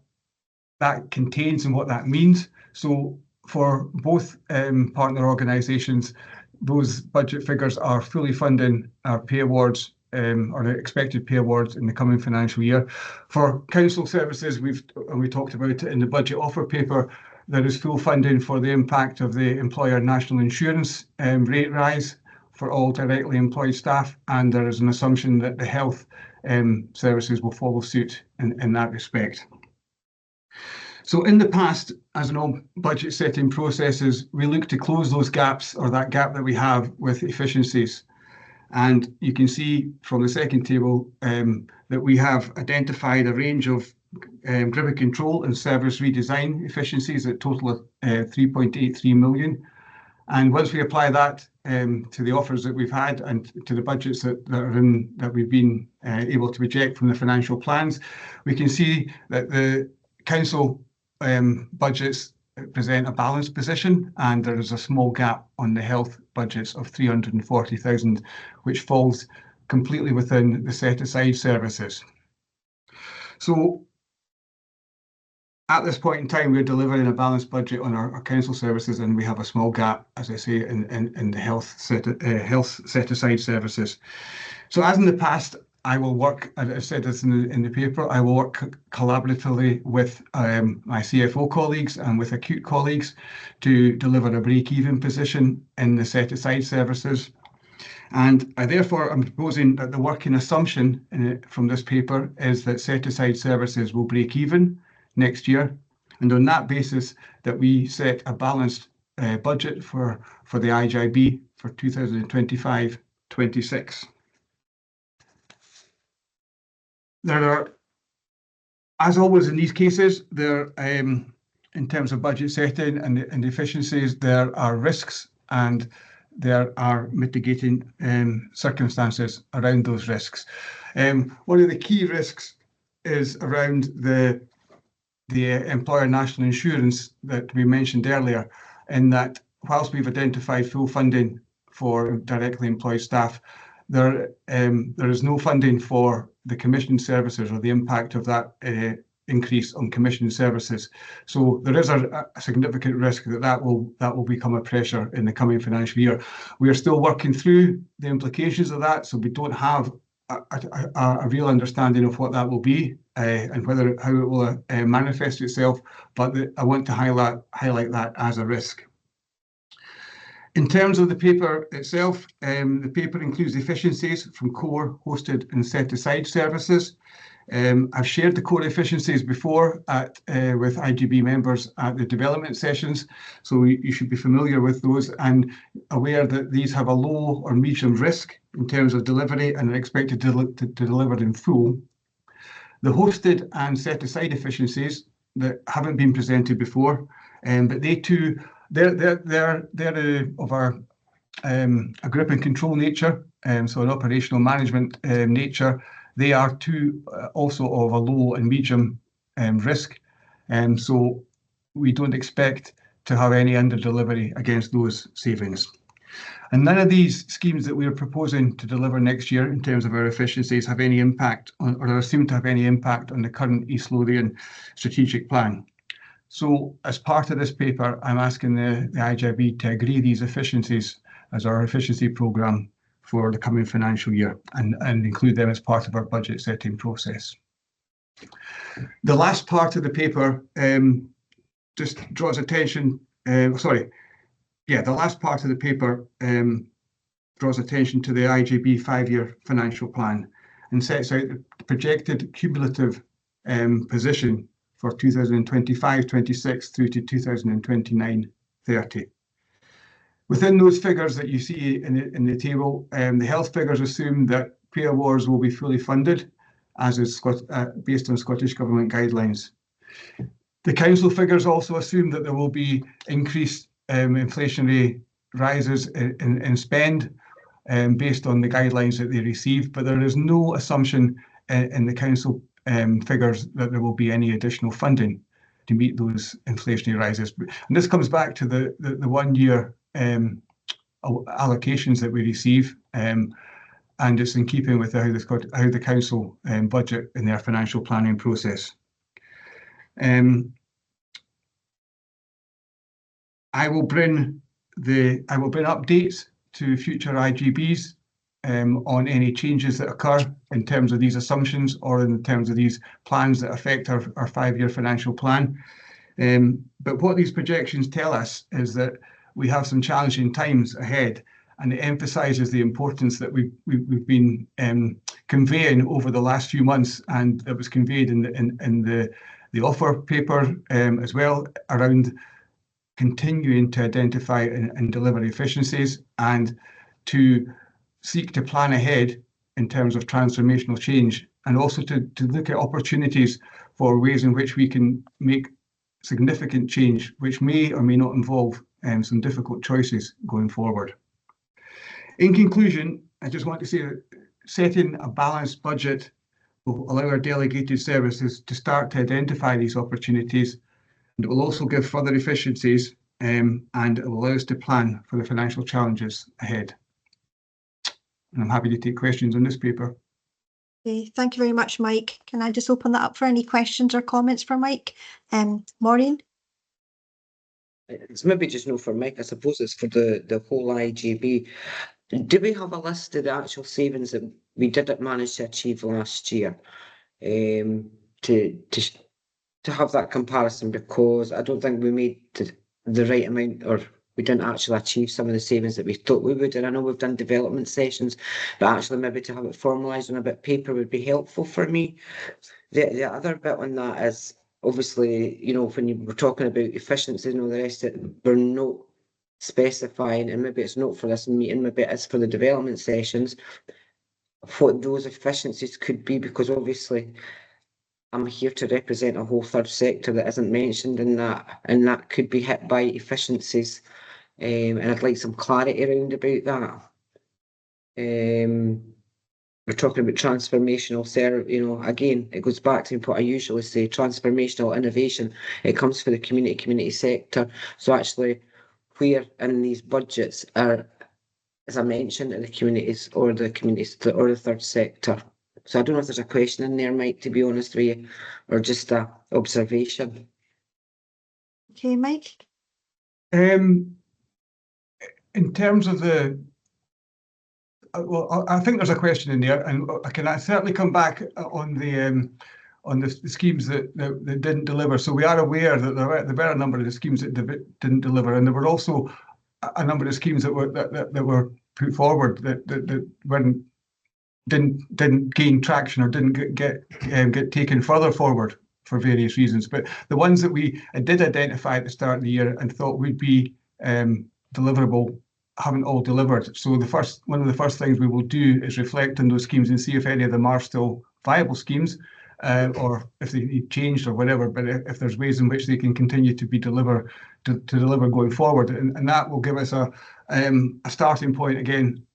contains and what that means. So for both partner organisations, those budget figures are fully funding our pay awards or the expected pay awards in the coming financial year. For council services, we talked about it in the budget offer paper, there is full funding for the impact of the employer national insurance rate rise for all directly employed staff, and there is an assumption that the health services will follow suit in that respect. So in the past, as in all budget setting processes, we look to close those gaps, or that gap that we have, with efficiencies. And you can see from the second table that we have identified a range of group of control and service redesign efficiencies that total of 3.83 million. And once we apply that to the offers that we've had and to the budgets that we've been able to project from the financial plans, we can see that the council budgets present a balanced position, and there is a small gap on the health budgets of 340,000, which falls completely within the set aside services. So at this point in time, we're delivering a balanced budget on our council services, and we have a small gap, as I say, in the health set aside services. So as in the past, I will work, as I said this in the paper, I will work collaboratively with my CFO colleagues and with acute colleagues to deliver a break-even position in the set-aside services. And I therefore am proposing that the working assumption from this paper is that set-aside services will break even next year. And on that basis, that we set a balanced budget for the IJB for 2025-26. There are, as always in these cases, in terms of budget setting and efficiencies, there are risks and there are mitigating circumstances around those risks. One of the key risks is around the employer national insurance that we mentioned earlier, in that whilst we've identified full funding for directly employed staff, there is no funding for the commissioned services or the impact of that increase on commissioned services. So there is a significant risk that will become a pressure in the coming financial year. We are still working through the implications of that, so we don't have a real understanding of what that will be and how it will manifest itself. But I want to highlight that as a risk. In terms of the paper itself, the paper includes efficiencies from core, hosted and set-aside services. I've shared the core efficiencies before with IJB members at the development sessions, so you should be familiar with those and aware that these have a low or medium risk in terms of delivery and are expected to deliver in full. The hosted and set-aside efficiencies that haven't been presented before, but they too, they're of a group and control nature, so an operational management nature. They are too also of a low and medium risk, and so we don't expect to have any under delivery against those savings. And none of these schemes that we are proposing to deliver next year in terms of our efficiencies have any impact on, or are assumed to have any impact on, the current East Lothian strategic plan. So as part of this paper, I'm asking the IJB to agree these efficiencies as our efficiency programme for the coming financial year and include them as part of our budget setting process. The last part of the paper just draws attention, the last part of the paper draws attention to the IJB 5-year financial plan and sets out the projected cumulative position for 2025-26 through to 2029-30. Within those figures that you see in the table, the health figures assume that pay awards will be fully funded as is based on Scottish Government guidelines. The council figures also assume that there will be increased inflationary rises in spend based on the guidelines that they received, but there is no assumption in the council figures that there will be any additional funding to meet those inflationary rises. And this comes back to the 1 year allocations that we receive, and it's in keeping with how the council budget in their financial planning process. I will bring updates to future IJBs on any changes that occur in terms of these assumptions or in terms of these plans that affect our 5-year financial plan. But what these projections tell us is that we have some challenging times ahead, and it emphasises the importance that we've been conveying over the last few months, and that was conveyed in the offer paper as well, around continuing to identify and deliver efficiencies and to seek to plan ahead in terms of transformational change, and also to look at opportunities for ways in which we can make significant change, which may or may not involve some difficult choices going forward. In conclusion, I just want to say that setting a balanced budget will allow our delegated services to start to identify these opportunities, and it will also give further efficiencies, and it will allow us to plan for the financial challenges ahead. And I'm happy to take questions on this paper. Okay, thank you very much, Mike. Can I just open that up for any questions or comments for Mike? Maureen? It's maybe just no for Mike. I suppose it's for the whole IJB. Do we have a list of the actual savings that we didn't manage to achieve last year? To have that comparison, because I don't think we made the right amount, or we didn't actually achieve some of the savings that we thought we would. And I know we've done development sessions, but actually maybe to have it formalised on a bit of paper would be helpful for me. The other bit on that is, obviously, you know, when you were talking about efficiency and all the rest of it, we're not specifying, and maybe it's not for this meeting, maybe it is for the development sessions, what those efficiencies could be, because obviously I'm here to represent a whole third sector that isn't mentioned in that, and that could be hit by efficiencies, and I'd like some clarity around about that. We're talking about transformational service, you know, again, it goes back to what I usually say, transformational innovation. It comes for the community sector. So actually, where in these budgets are, as I mentioned, in the communities or the third sector. So I don't know if there's a question in there, Mike, to be honest with you, or just a observation. Okay, Mike? In terms of well, I think there's a question in there, and I can certainly come back on the schemes that didn't deliver. So we are aware that there were a number of the schemes that didn't deliver, and there were also a number of schemes that were put forward that didn't gain traction or didn't get taken further forward for various reasons. But the ones that we did identify at the start of the year and thought would be deliverable haven't all delivered. So one of the first things we will do is reflect on those schemes and see if any of them are still viable schemes, or if they need changed or whatever. But if there's ways in which they can continue to be deliver going forward, and that will give us a starting point again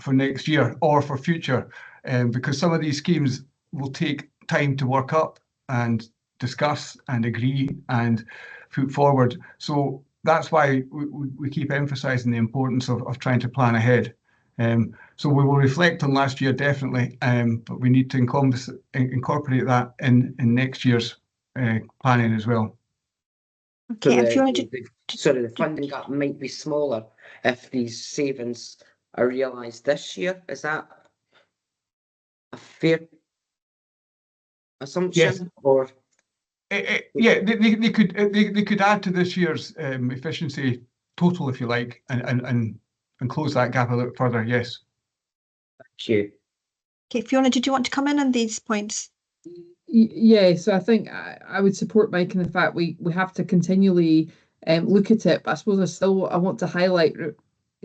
for next year or for future, because some of these schemes will take time to work up and discuss and agree and put forward. So that's why we keep emphasising the importance of trying to plan ahead. So we will reflect on last year, definitely, but we need to incorporate that in next year's planning as well. So the funding gap might be smaller if these savings are realised this year. Is that a fair assumption? Yes. Or yeah, they could add to this year's efficiency total, if you like, and close that gap a little further. Yes. Thank you. Okay, Fiona, did you want to come in on these points? Yeah, so I think I would support Mike in the fact we have to continually look at it. But I suppose I want to highlight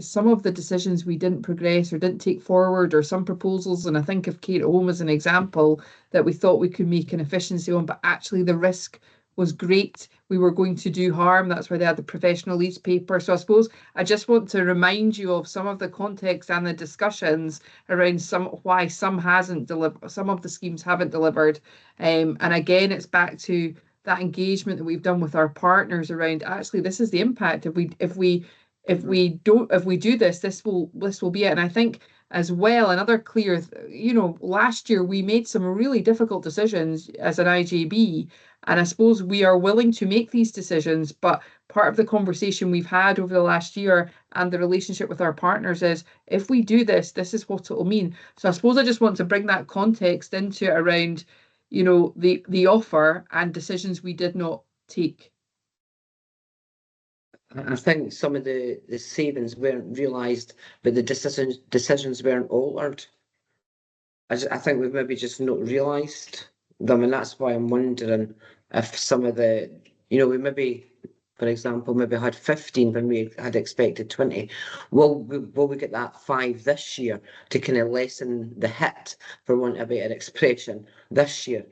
some of the decisions we didn't progress or didn't take forward, or some proposals, and I think of Care at Home as an example, that we thought we could make an efficiency on, but actually the risk was great. We were going to do harm. That's why they had the professional lease paper. So I suppose I just want to remind you of some of the context and the discussions around why some hasn't delivered, some of the schemes haven't delivered. And again, it's back to that engagement that we've done with our partners around, actually this is the impact. If we do this, this will be it. And I think as well, another clear, last year we made some really difficult decisions as an IJB, and I suppose we are willing to make these decisions, but part of the conversation we've had over the last year and the relationship with our partners is, if we do this, this is what it will mean. So I suppose I just want to bring that context into it around, the offer and decisions we did not take. I think some of the savings weren't realised, but the decisions weren't altered. I think we've maybe just not realised them, and that's why I'm wondering if some of the, we maybe, for example, maybe had 15 when we had expected 20. Will we get that 5 this year to kind of lessen the hit, for want of a better expression, this year?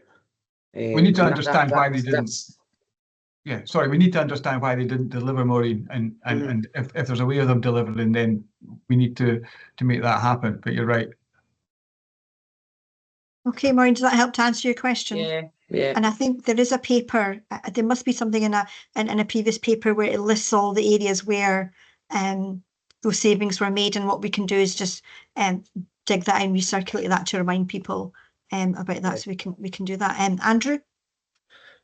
We need to understand why they didn't. Yeah, sorry, we need to understand why they didn't deliver, Maureen, and if there's a way of them delivering, then we need to make that happen. But you're right. Okay, Maureen, does that help to answer your question? Yeah. And I think there is a paper, there must be something in a previous paper where it lists all the areas where those savings were made, and what we can do is just dig that and recirculate that to remind people about that, so we can do that. Andrew?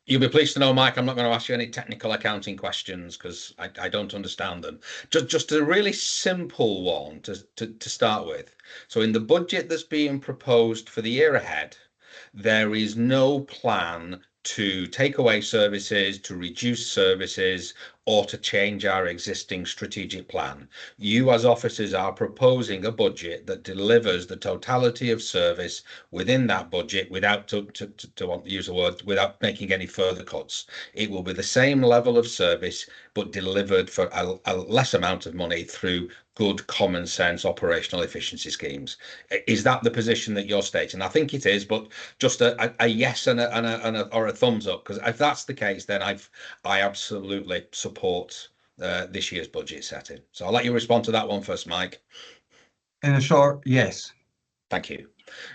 You'll be pleased to know, Mike, I'm not going to ask you any technical accounting questions because I don't understand them. Just a really simple one to start with. So in the budget that's being proposed for the year ahead, there is no plan to take away services, to reduce services, or to change our existing strategic plan. You as officers are proposing a budget that delivers the totality of service within that budget without, to want to use the word, without making any further cuts. It will be the same level of service, but delivered for a less amount of money through good common sense operational efficiency schemes. Is that the position that you're stating? I think it is, but just a yes and a thumbs up, because if that's the case, then I absolutely support this year's budget setting. So I'll let you respond to that one first, Mike. In a short, yes. Thank you.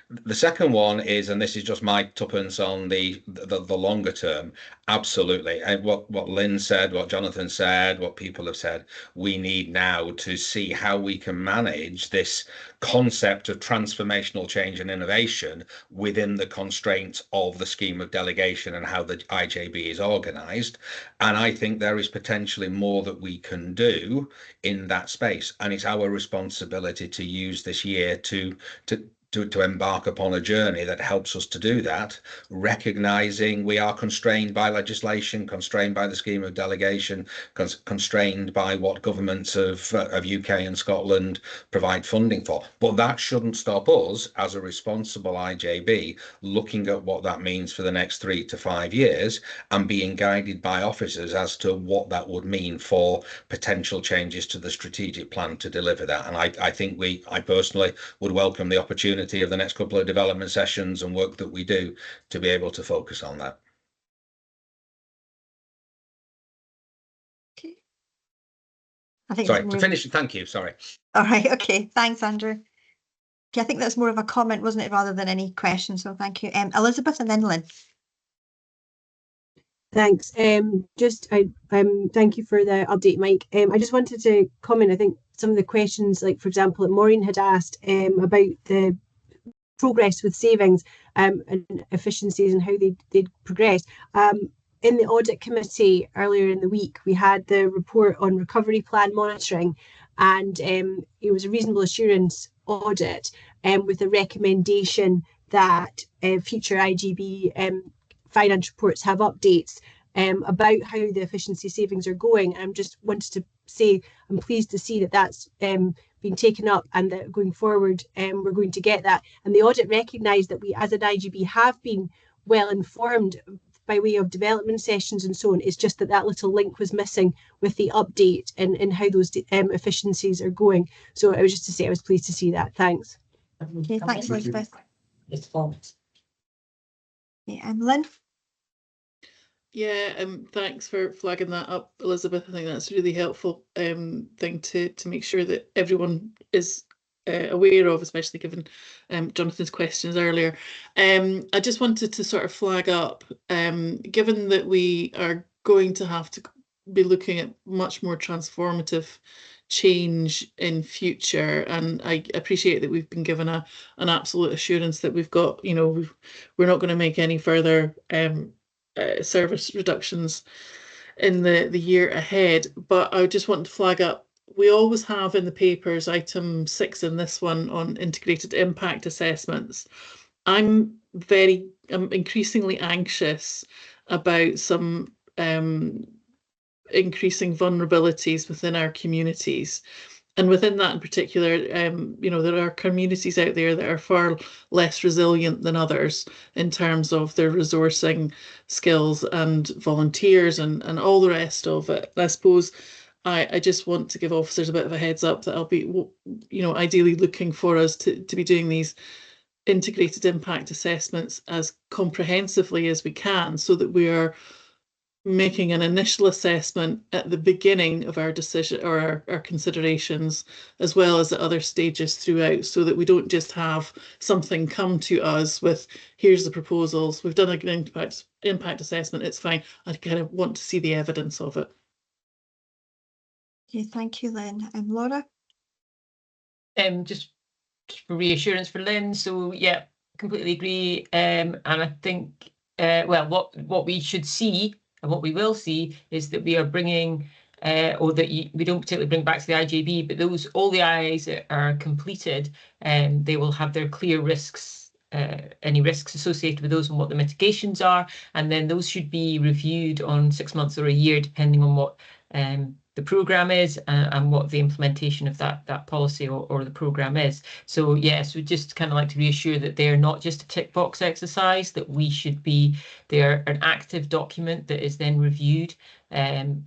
The second one is, and this is just my tuppence on the longer term, absolutely. And what Lynn said, what Jonathan said, what people have said, we need now to see how we can manage this concept of transformational change and innovation within the constraints of the scheme of delegation and how the IJB is organised. And I think there is potentially more that we can do in that space. And it's our responsibility to use this year to embark upon a journey that helps us to do that, recognising we are constrained by legislation, constrained by the scheme of delegation, constrained by what governments of UK and Scotland provide funding for. But that shouldn't stop us as a responsible IJB looking at what that means for the next 3 to 5 years and being guided by officers as to what that would mean for potential changes to the strategic plan to deliver that. And I think I personally would welcome the opportunity of the next couple of development sessions and work that we do to be able to focus on that. Okay. I think sorry, to finish, thank you, sorry. All right, okay, thanks, Andrew. Okay, I think that's more of a comment, wasn't it, rather than any question, so thank you. Elizabeth and then Lynn. Thanks. Thank you for the update, Mike. I just wanted to comment, I think some of the questions, like for example, that Maureen had asked about the progress with savings and efficiencies and how they'd progress. In the audit committee earlier in the week, we had the report on recovery plan monitoring, and it was a reasonable assurance audit with a recommendation that future IJB finance reports have updates about how the efficiency savings are going. I just wanted to say I'm pleased to see that that's been taken up, and that going forward we're going to get that. And the audit recognised that we as an IJB have been well informed by way of development sessions and so on. It's just that that little link was missing with the update and how those efficiencies are going. So I was just to say I was pleased to see that. Thanks. Okay, thanks, Elizabeth. It's false. Okay, and Lynn? Yeah, thanks for flagging that up, Elizabeth. I think that's a really helpful thing to make sure that everyone is aware of, especially given Jonathan's questions earlier. I just wanted to sort of flag up, given that we are going to have to be looking at much more transformative change in future, and I appreciate that we've been given an absolute assurance that we've got, you know, we're not going to make any further service reductions in the year ahead. But I just want to flag up, we always have in the papers item 6 in this one on integrated impact assessments. I'm increasingly anxious about some increasing vulnerabilities within our communities. And within that in particular, you know, there are communities out there that are far less resilient than others in terms of their resourcing skills and volunteers and all the rest of it. I suppose I just want to give officers a bit of a heads up that I'll be, you know, ideally looking for us to be doing these integrated impact assessments as comprehensively as we can, so that we are making an initial assessment at the beginning of our decision or our considerations, as well as at other stages throughout, so that we don't just have something come to us with, here's the proposals, we've done an impact assessment, it's fine. I kind of want to see the evidence of it. Okay, thank you, Lynn. And Laura? Just for reassurance for Lynn, so yeah, completely agree. And I think, well, what we should see and what we will see is that we are bringing, or that we don't particularly bring back to the IJB, but all the IIAs that are completed, they will have their clear risks, any risks associated with those and what the mitigations are, and then those should be reviewed on 6 months or a year, depending on what the programme is and what the implementation of that policy or the programme is. So yes, we just kind of like to reassure that they're not just a tick box exercise, that they're an active document that is then reviewed and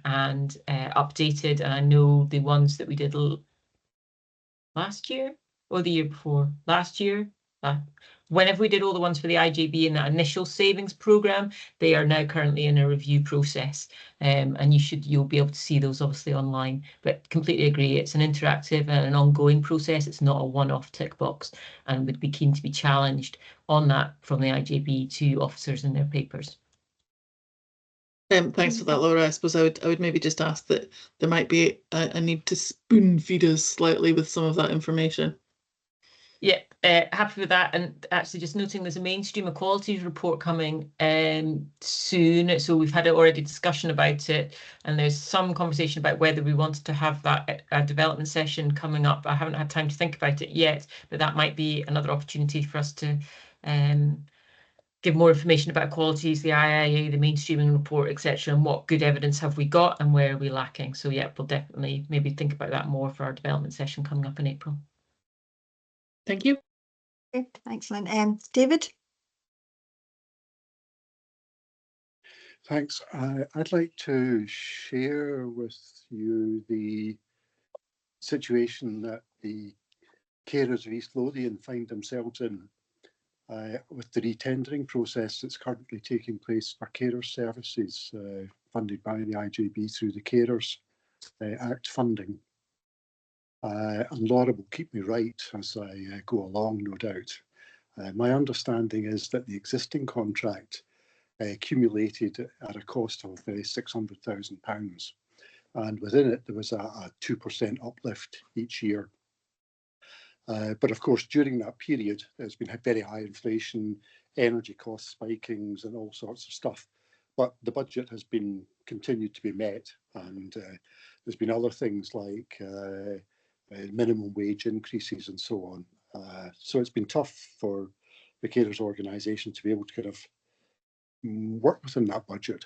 updated. And I know the ones that we did last year or the year before, last year, whenever we did all the ones for the IJB in that initial savings programme, they are now currently in a review process, and you'll be able to see those obviously online. But completely agree, it's an interactive and an ongoing process. It's not a one-off tick box, and would be keen to be challenged on that from the IJB to officers in their papers. Thanks for that, Laura. I suppose I would maybe just ask that there might be a need to spoon feed us slightly with some of that information. Yeah, happy with that. And actually just noting there's a mainstream equalities report coming soon. So we've had already discussion about it, and there's some conversation about whether we wanted to have that development session coming up. I haven't had time to think about it yet, but that might be another opportunity for us to give more information about equalities, the IIA, the mainstreaming report, etc., and what good evidence have we got and where are we lacking. So yeah, we'll definitely maybe think about that more for our development session coming up in April. Thank you. Okay, thanks, Lynn. David? Thanks. I'd like to share with you the situation that the carers of East Lothian find themselves in with the retendering process that's currently taking place for carer services funded by the IJB through the Carers Act funding. And Laura will keep me right as I go along, no doubt. My understanding is that the existing contract accumulated at a cost of £600,000, and within it there was a 2% uplift each year. But of course, during that period, there's been very high inflation, energy cost spikings, and all sorts of stuff. But the budget has been continued to be met, and there's been other things like minimum wage increases and so on. So it's been tough for the carers organisation to be able to kind of work within that budget.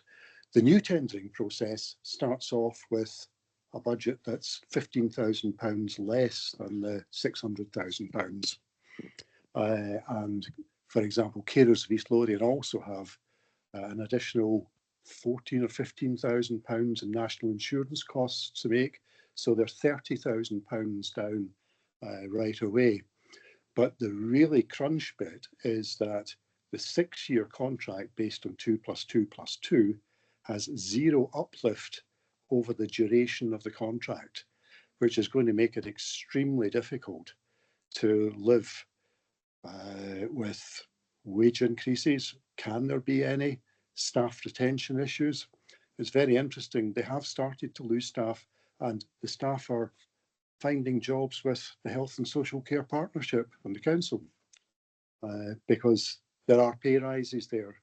The new tendering process starts off with a budget that's £15,000 less than the £600,000. And for example, carers of East Lothian also have an additional 14 or 15,000 pounds in national insurance costs to make, so they're 30,000 pounds down right away. But the really crunch bit is that the 6-year contract based on 2+2+2 has 0 uplift over the duration of the contract, which is going to make it extremely difficult to live with wage increases. Can there be any staff retention issues? It's very interesting. They have started to lose staff, and the staff are finding jobs with the Health and Social Care Partnership and the council because there are pay rises there.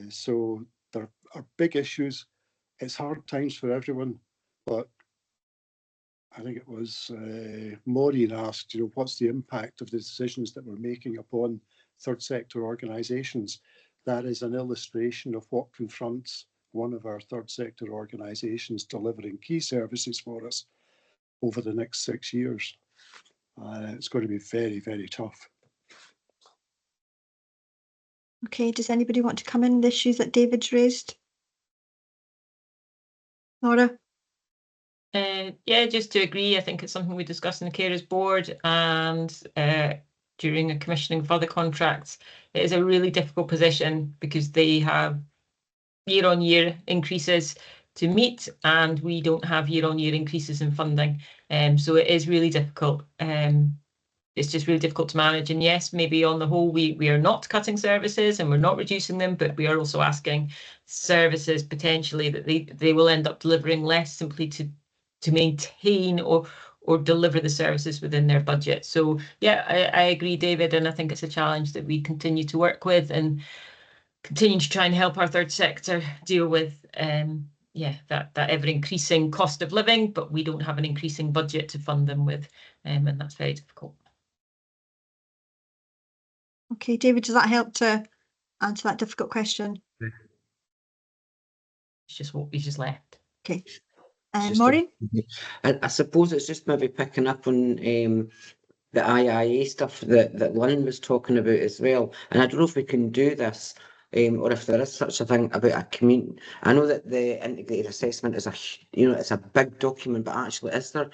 So there are big issues. It's hard times for everyone, but I think it was Maureen asked, what's the impact of the decisions that we're making upon third sector organisations? That is an illustration of what confronts one of our third sector organisations delivering key services for us over the next 6 years. It's going to be very, very tough. Okay, does anybody want to come in the issues that David's raised? Nora? Yeah, just to agree, I think it's something we discussed in the Carers Board and during a commissioning of other contracts. It is a really difficult position because they have year-on-year increases to meet, and we don't have year-on-year increases in funding. So it is really difficult. It's just really difficult to manage. And yes, maybe on the whole, we are not cutting services and we're not reducing them, but we are also asking services potentially that they will end up delivering less simply to maintain or deliver the services within their budget. So yeah, I agree, David, and I think it's a challenge that we continue to work with and continue to try and help our third sector deal with that ever increasing cost of living, but we don't have an increasing budget to fund them with, and that's very difficult. Okay, David, does that help to answer that difficult question? It's just what we just left. Okay. Just Maureen? I suppose it's just maybe picking up on the IIA stuff that Lynn was talking about as well. And I don't know if we can do this or if there is such a thing about a community. I know that the integrated assessment is it's a big document, but actually is there,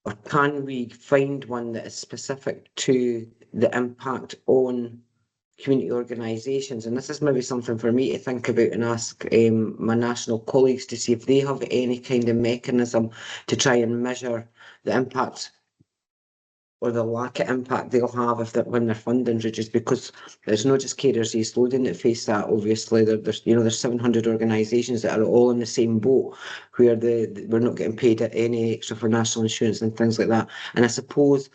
or can we find one that is specific to the impact on community organisations? And this is maybe something for me to think about and ask my national colleagues to see if they have any kind of mechanism to try and measure the impact or the lack of impact they'll have when their funding reduces, because there's not just Carers East Lothian that face that. Obviously, there's 700 organisations that are all in the same boat, where we're not getting paid any extra for national insurance and things like that. And I suppose,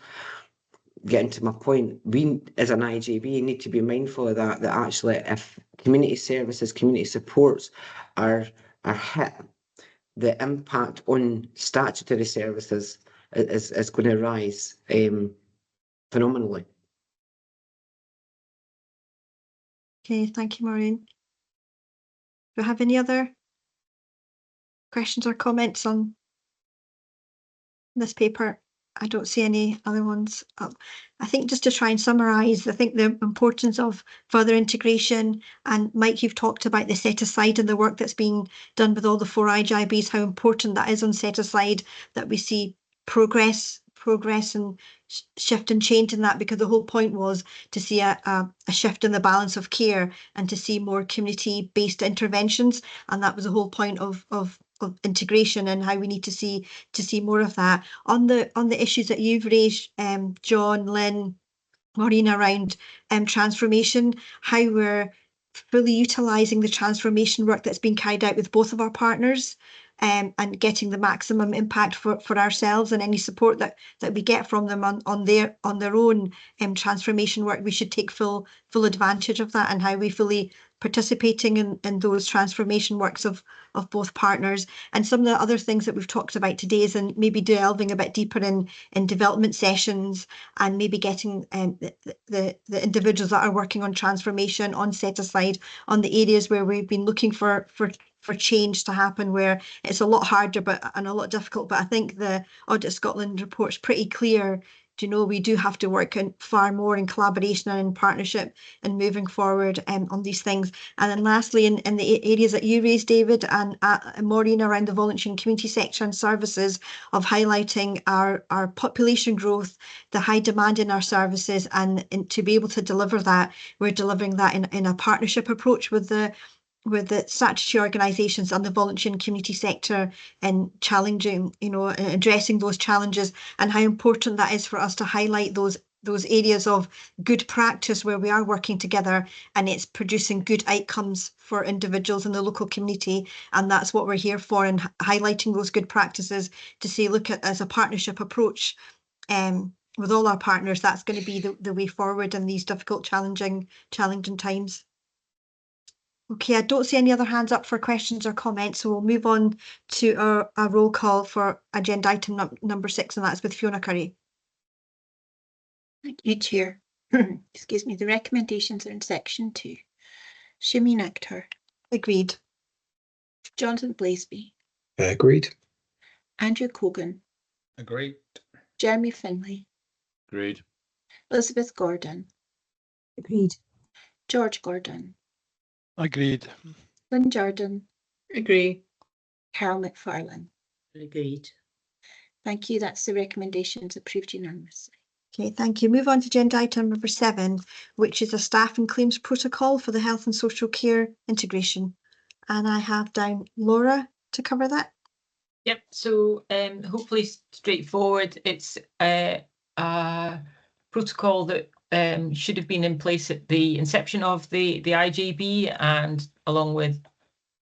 getting to my point, we as an IJB need to be mindful of that actually if community services, community supports are hit, the impact on statutory services is going to rise phenomenally. Okay, thank you, Maureen. Do you have any other questions or comments on this paper? I don't see any other ones up. I think just to try and summarise, I think the importance of further integration, and Mike, you've talked about the set aside and the work that's being done with all the 4 IJBs, how important that is on set aside, that we see progress and shift and change in that, because the whole point was to see a shift in the balance of care and to see more community-based interventions, and that was the whole point of integration and how we need to see more of that. On the issues that you've raised, John, Lynn, Maureen, around transformation, how we're fully utilising the transformation work that's been carried out with both of our partners, and getting the maximum impact for ourselves, and any support that we get from them on their own transformation work, we should take full advantage of that, and how we fully participating in those transformation works of both partners. And some of the other things that we've talked about today is, and maybe delving a bit deeper in development sessions, and maybe getting the individuals that are working on transformation on set aside on the areas where we've been looking for change to happen, where it's a lot harder and a lot difficult. But I think the Audit Scotland report's pretty clear you know, we do have to work far more in collaboration and in partnership and moving forward on these things. And then lastly, in the areas that you raised, David, and Maureen, around the voluntary and community sector and services, of highlighting our population growth, the high demand in our services, and to be able to deliver that, we're delivering that in a partnership approach with the statutory organisations and the voluntary and community sector, and challenging, you know, addressing those challenges, and how important that is for us to highlight those areas of good practice where we are working together and it's producing good outcomes for individuals in the local community. And that's what we're here for, and highlighting those good practices to say, look at as a partnership approach with all our partners, that's going to be the way forward in these difficult, challenging times. Okay, I don't see any other hands up for questions or comments, so we'll move on to our roll call for agenda item number 6, and that's with Fiona Curry. Thank you, Chair. Excuse me, the recommendations are in section 2. Shimeen Akhtar. Agreed. Jonathan Blaseby. Agreed. Andrew Cogan. Agreed. Jeremy Finlay. Agreed. Elizabeth Gordon. Agreed. George Gordon. Agreed. Lynn Jordan. Agree. Carol McFarlane. Agreed. Thank you. That's the recommendations approved unanimously. Okay, thank you. Move on to agenda item number 7, which is a staff and claims protocol for the health and social care integration. And I have down Laura to cover that. Yep, so hopefully straightforward. It's a protocol that should have been in place at the inception of the IJB, and along with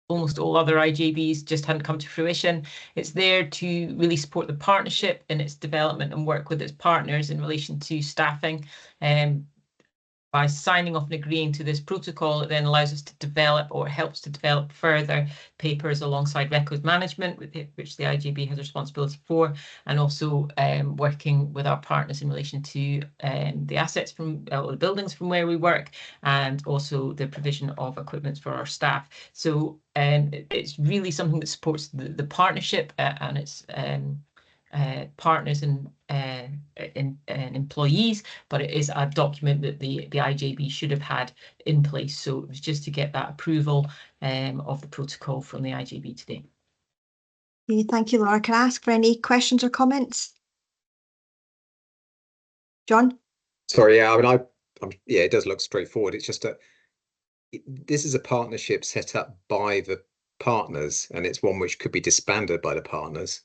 almost all other IJBs, just hadn't come to fruition. It's there to really support the partnership in its development and work with its partners in relation to staffing. By signing off and agreeing to this protocol, it then allows us to develop, or helps to develop further, papers alongside records management, which the IJB has responsibility for, and also working with our partners in relation to the assets from the buildings from where we work, and also the provision of equipment for our staff. So it's really something that supports the partnership and its partners and employees, but it is a document that the IJB should have had in place. So it was just to get that approval of the protocol from the IJB today. Okay, thank you, Laura. Can I ask for any questions or comments? John? Sorry, yeah, I mean, yeah, it does look straightforward. It's just this is a partnership set up by the partners, and it's one which could be disbanded by the partners.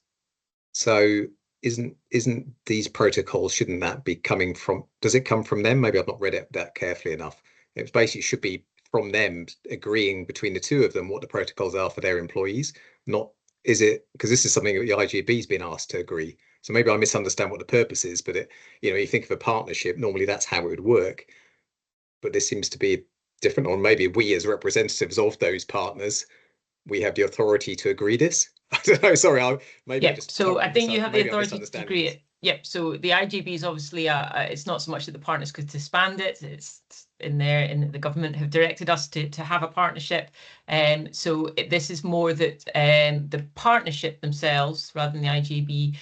So isn't these protocols, shouldn't that be coming from, does it come from them? Maybe I've not read it that carefully enough. It basically should be from them agreeing between the two of them what the protocols are for their employees. Not, is it, because this is something that the IJB's been asked to agree. So maybe I misunderstand what the purpose is, but you think of a partnership, normally that's how it would work. But this seems to be different, or maybe we as representatives of those partners, we have the authority to agree this. I don't know, sorry, maybe. Yeah, so I think you have the authority to agree it. Yep, so the IJB is obviously, it's not so much that the partners could disband it, it's in there, and the government have directed us to have a partnership. So this is more that the partnership themselves, rather than the IJB,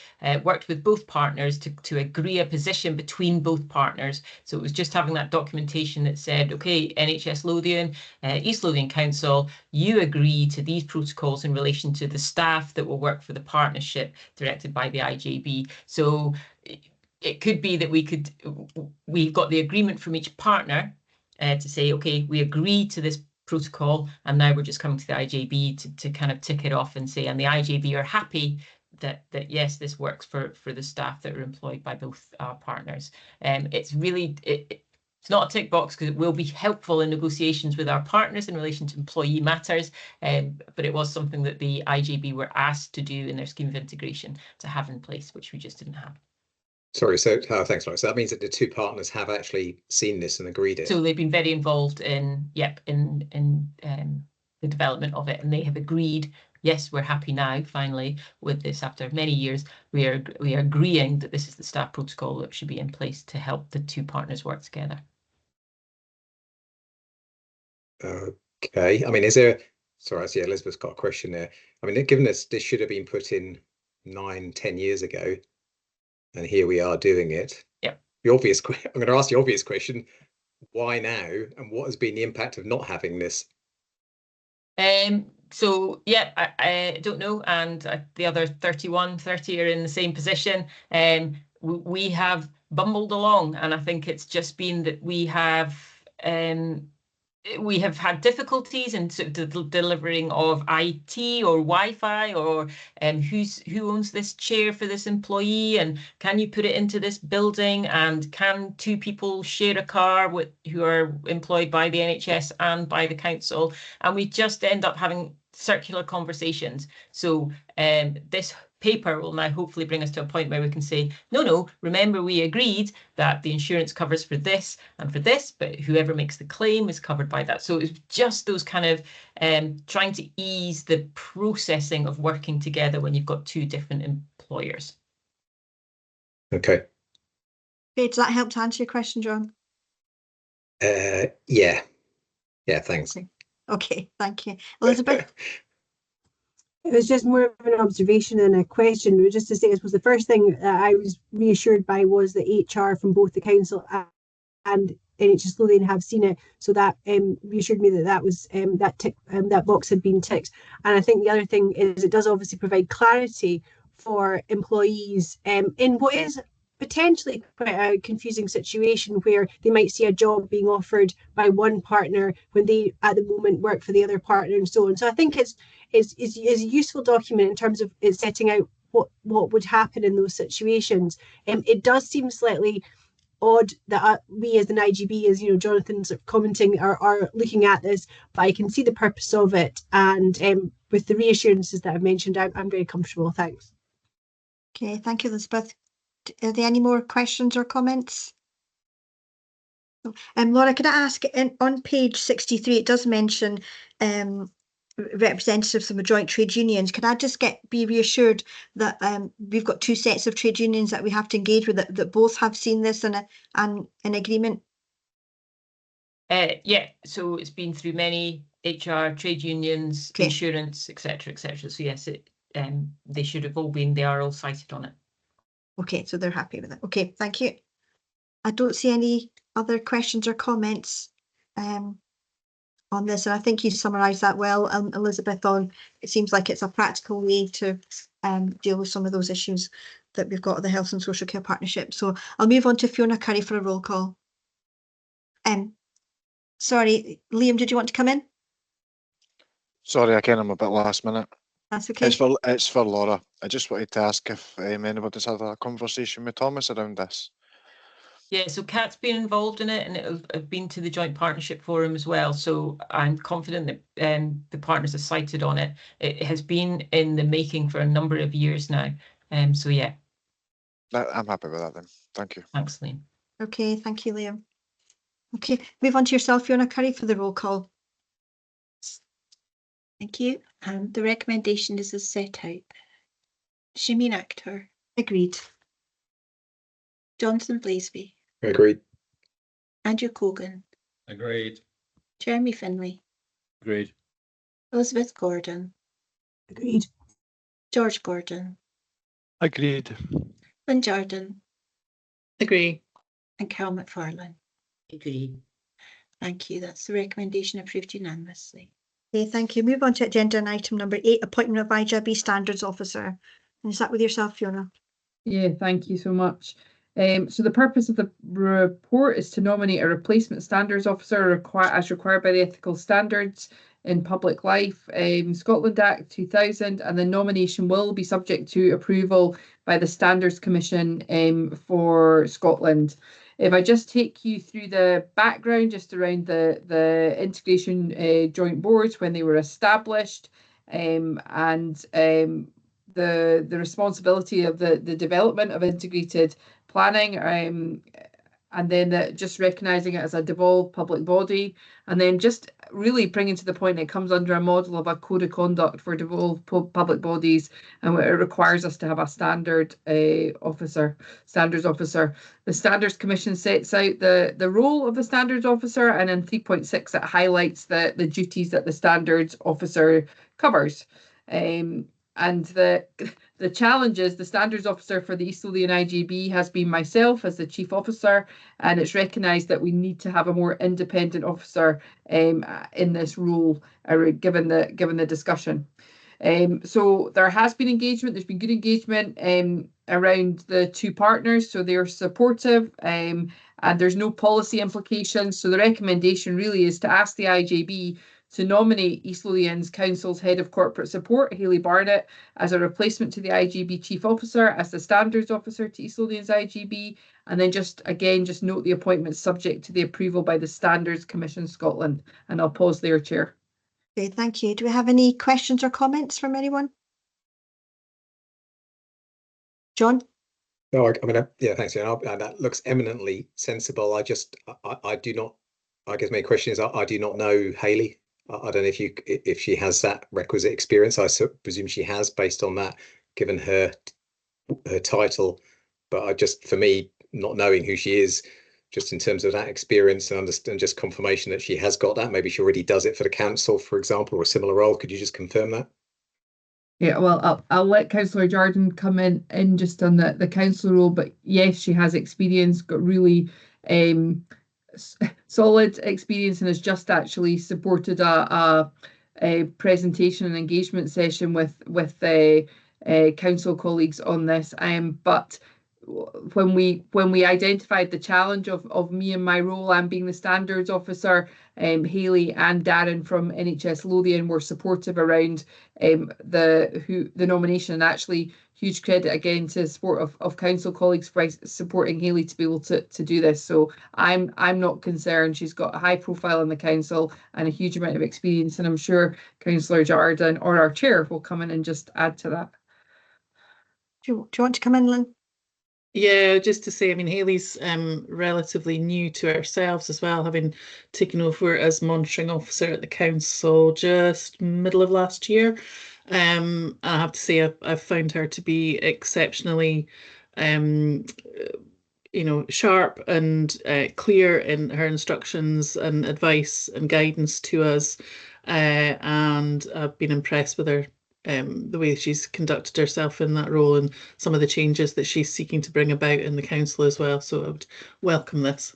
worked with both partners to agree a position between both partners. So it was just having that documentation that said, okay, NHS Lothian, East Lothian Council, you agree to these protocols in relation to the staff that will work for the partnership directed by the IJB. So it could be that we've got the agreement from each partner to say, okay, we agree to this protocol, and now we're just coming to the IJB to kind of tick it off and say, and the IJB are happy that yes, this works for the staff that are employed by both partners. It's really, it's not a tick box, because it will be helpful in negotiations with our partners in relation to employee matters, but it was something that the IJB were asked to do in their scheme of integration to have in place, which we just didn't have. Sorry, so thanks, Laura. So that means that the two partners have actually seen this and agreed it. So they've been very involved in the development of it, and they have agreed, yes, we're happy now, finally, with this after many years. We are agreeing that this is the staff protocol that should be in place to help the two partners work together. Okay, I mean, is there, sorry, I see Elizabeth's got a question there. I mean, given this should have been put in 9-10 years ago, and here we are doing it. I'm going to ask the obvious question: why now, and what has been the impact of not having this? So yeah, I don't know, and the other 30 are in the same position. We have bumbled along, and I think it's just been that we have had difficulties in sort of delivering of IT or Wi-Fi, or who owns this chair for this employee, and can you put it into this building, and can two people share a car who are employed by the NHS and by the council, and we just end up having circular conversations. So this paper will now hopefully bring us to a point where we can say, no, remember we agreed that the insurance covers for this and for this, but whoever makes the claim is covered by that. So it's just those kind of trying to ease the processing of working together when you've got two different employers. Okay. Okay, does that help to answer your question, John? Yeah, thanks. Okay, thank you. Elizabeth? It was just more of an observation than a question. Just to say, I suppose the first thing that I was reassured by was the HR from both the council and NHS Lothian have seen it, so that reassured me that was that box had been ticked. And I think the other thing is it does obviously provide clarity for employees in what is potentially quite a confusing situation where they might see a job being offered by one partner when they at the moment work for the other partner and so on. So I think it's a useful document in terms of it setting out what would happen in those situations. It does seem slightly odd that we as an IJB, as Jonathan's commenting, are looking at this, but I can see the purpose of it, and with the reassurances that I've mentioned, I'm very comfortable. Thanks. Okay, thank you, Elizabeth. Are there any more questions or comments? Laura, could I ask, on page 63, it does mention representatives from the joint trade unions. Could I just be reassured that we've got two sets of trade unions that we have to engage with that both have seen this and an agreement? Yeah, so it's been through many HR, trade unions, Okay. Insurance, etc., etc. So yes, they should have all been. They are all cited on it. Okay, so they're happy with it. Okay, thank you. I don't see any other questions or comments on this, and I think you summarised that well, Elizabeth. It seems like it's a practical way to deal with some of those issues that we've got at the Health and Social Care Partnership. So I'll move on to Fiona Curry for a roll call. Sorry, Liam, did you want to come in? Sorry, again, I'm a bit last minute. That's okay. It's for Laura. I just wanted to ask if anybody's had a conversation with Thomas around this. Yeah, so Kat's been involved in it, and it'll have been to the Joint Partnership Forum as well. So I'm confident that the partners are cited on it. It has been in the making for a number of years now. So yeah. I'm happy with that then. Thank you. Thanks, Liam. Okay, thank you, Liam. Okay, move on to yourself, Fiona Curry, for the roll call. Thank you. The recommendation is as set out. Shimeen Akhtar. Agreed. Jonathan Blaisby. Agreed. Andrew Cogan. Agreed. Jeremy Finlay. Agreed. Elizabeth Gordon. Agreed. George Gordon. Agreed. Lynn Jardine. Agree. And Cal McFarlane. Agree. Thank you. That's the recommendation approved unanimously. Okay, thank you. Move on to agenda and item number 8, appointment of IJB Standards Officer. And is that with yourself, Fiona? Yeah, thank you so much. So the purpose of the report is to nominate a replacement standards officer as required by the Ethical Standards in Public Life, Scotland Act 2000, and the nomination will be subject to approval by the Standards Commission for Scotland. If I just take you through the background just around the integration joint boards when they were established, and the responsibility of the development of integrated planning, and then just recognising it as a devolved public body, and then just really bringing to the point it comes under a model of a code of conduct for devolved public bodies, and it requires us to have a standards officer. The Standards Commission sets out the role of the standards officer, and in 3.6 it highlights the duties that the standards officer covers. And the The challenge is the standards officer for the East Lothian IJB has been myself as the chief officer, and it's recognised that we need to have a more independent officer in this role, given the discussion. So there has been engagement. There's been good engagement around the two partners, so they're supportive, and there's no policy implications. So the recommendation really is to ask the IJB to nominate East Lothian's Council's Head of Corporate Support, Hayley Barnett, as a replacement to the IJB Chief Officer, as the Standards Officer to East Lothian's IJB, and then just note the appointment subject to the approval by the Standards Commission Scotland. And I'll pause there, Chair. Okay, thank you. Do we have any questions or comments from anyone? John? No, I mean, yeah, thanks. And that looks eminently sensible. I do not, I guess my question is, I do not know Hayley. I don't know if she has that requisite experience. I presume she has, based on that, given her title. But for me, not knowing who she is, just in terms of that experience and just confirmation that she has got that, maybe she already does it for the council, for example, or a similar role. Could you just confirm that? Yeah, well, I'll let Councillor Jordan come in just on the council role, but yes, she has experience, got really solid experience, and has just actually supported a presentation and engagement session with council colleagues on this. But when we identified the challenge of me and my role, and being the standards officer, Hayley and Darren from NHS Lothian were supportive around the nomination, and actually huge credit again to support of council colleagues by supporting Hayley to be able to do this. So I'm not concerned. She's got a high profile in the council and a huge amount of experience, and I'm sure Councillor Jordan or our chair will come in and just add to that. Do you want to come in, Lynn? Yeah, just to say, I mean, Hayley's relatively new to ourselves as well, having taken over as monitoring officer at the council just middle of last year. I have to say, I've found her to be exceptionally, sharp and clear in her instructions and advice and guidance to us, and I've been impressed with her. The way she's conducted herself in that role, and some of the changes that she's seeking to bring about in the council as well. So I would welcome this.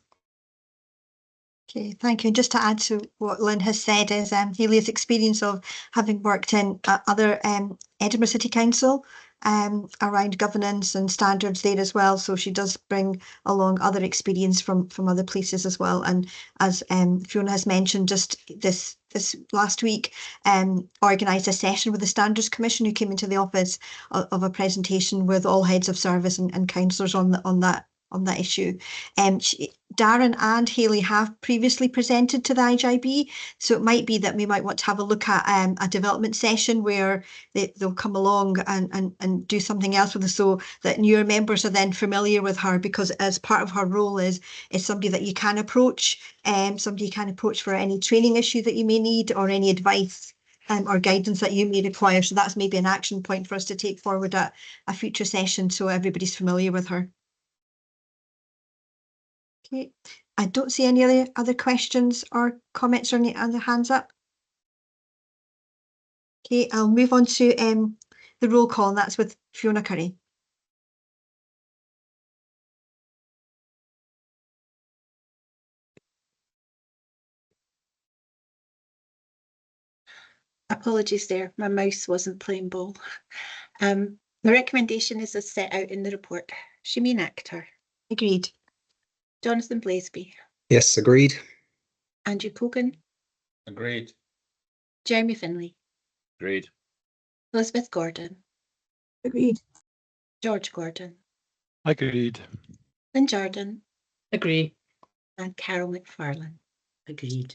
Okay, thank you. And just to add to what Lynn has said, is Hayley's experience of having worked in other Edinburgh City Council around governance and standards there as well. So she does bring along other experience from other places as well. And as Fiona has mentioned, just this last week, organised a session with the Standards Commission, who came into the office of a presentation with all heads of service and councillors on that issue. Darren and Hayley have previously presented to the IJB, so it might be that we might want to have a look at a development session where they'll come along and do something else with us, so that newer members are then familiar with her, because as part of her role is somebody that you can approach, for any training issue that you may need, or any advice or guidance that you may require. So that's maybe an action point for us to take forward at a future session, so everybody's familiar with her. Okay, I don't see any other questions or comments or any other hands up. Okay, I'll move on to the roll call, and that's with Fiona Curry. Apologies there, my mouse wasn't playing ball. The recommendation is as set out in the report. Sinead Akhtar. Agreed. Jonathan Blaisby. Yes, agreed. Andrew Cogan. Agreed. Jeremy Finlay. Agreed. Elizabeth Gordon. Agreed. George Gordon. Agreed. Lynn Jordan. Agree. And Carol McFarlane. Agreed.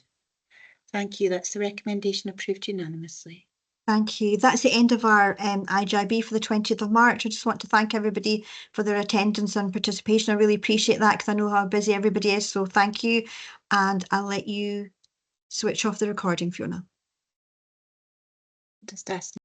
Thank you. That's the recommendation approved unanimously. Thank you. That's the end of our IJB for the 20th of March. I just want to thank everybody for their attendance and participation. I really appreciate that, because I know how busy everybody is. So thank you. And I'll let you switch off the recording, Fiona. Just ask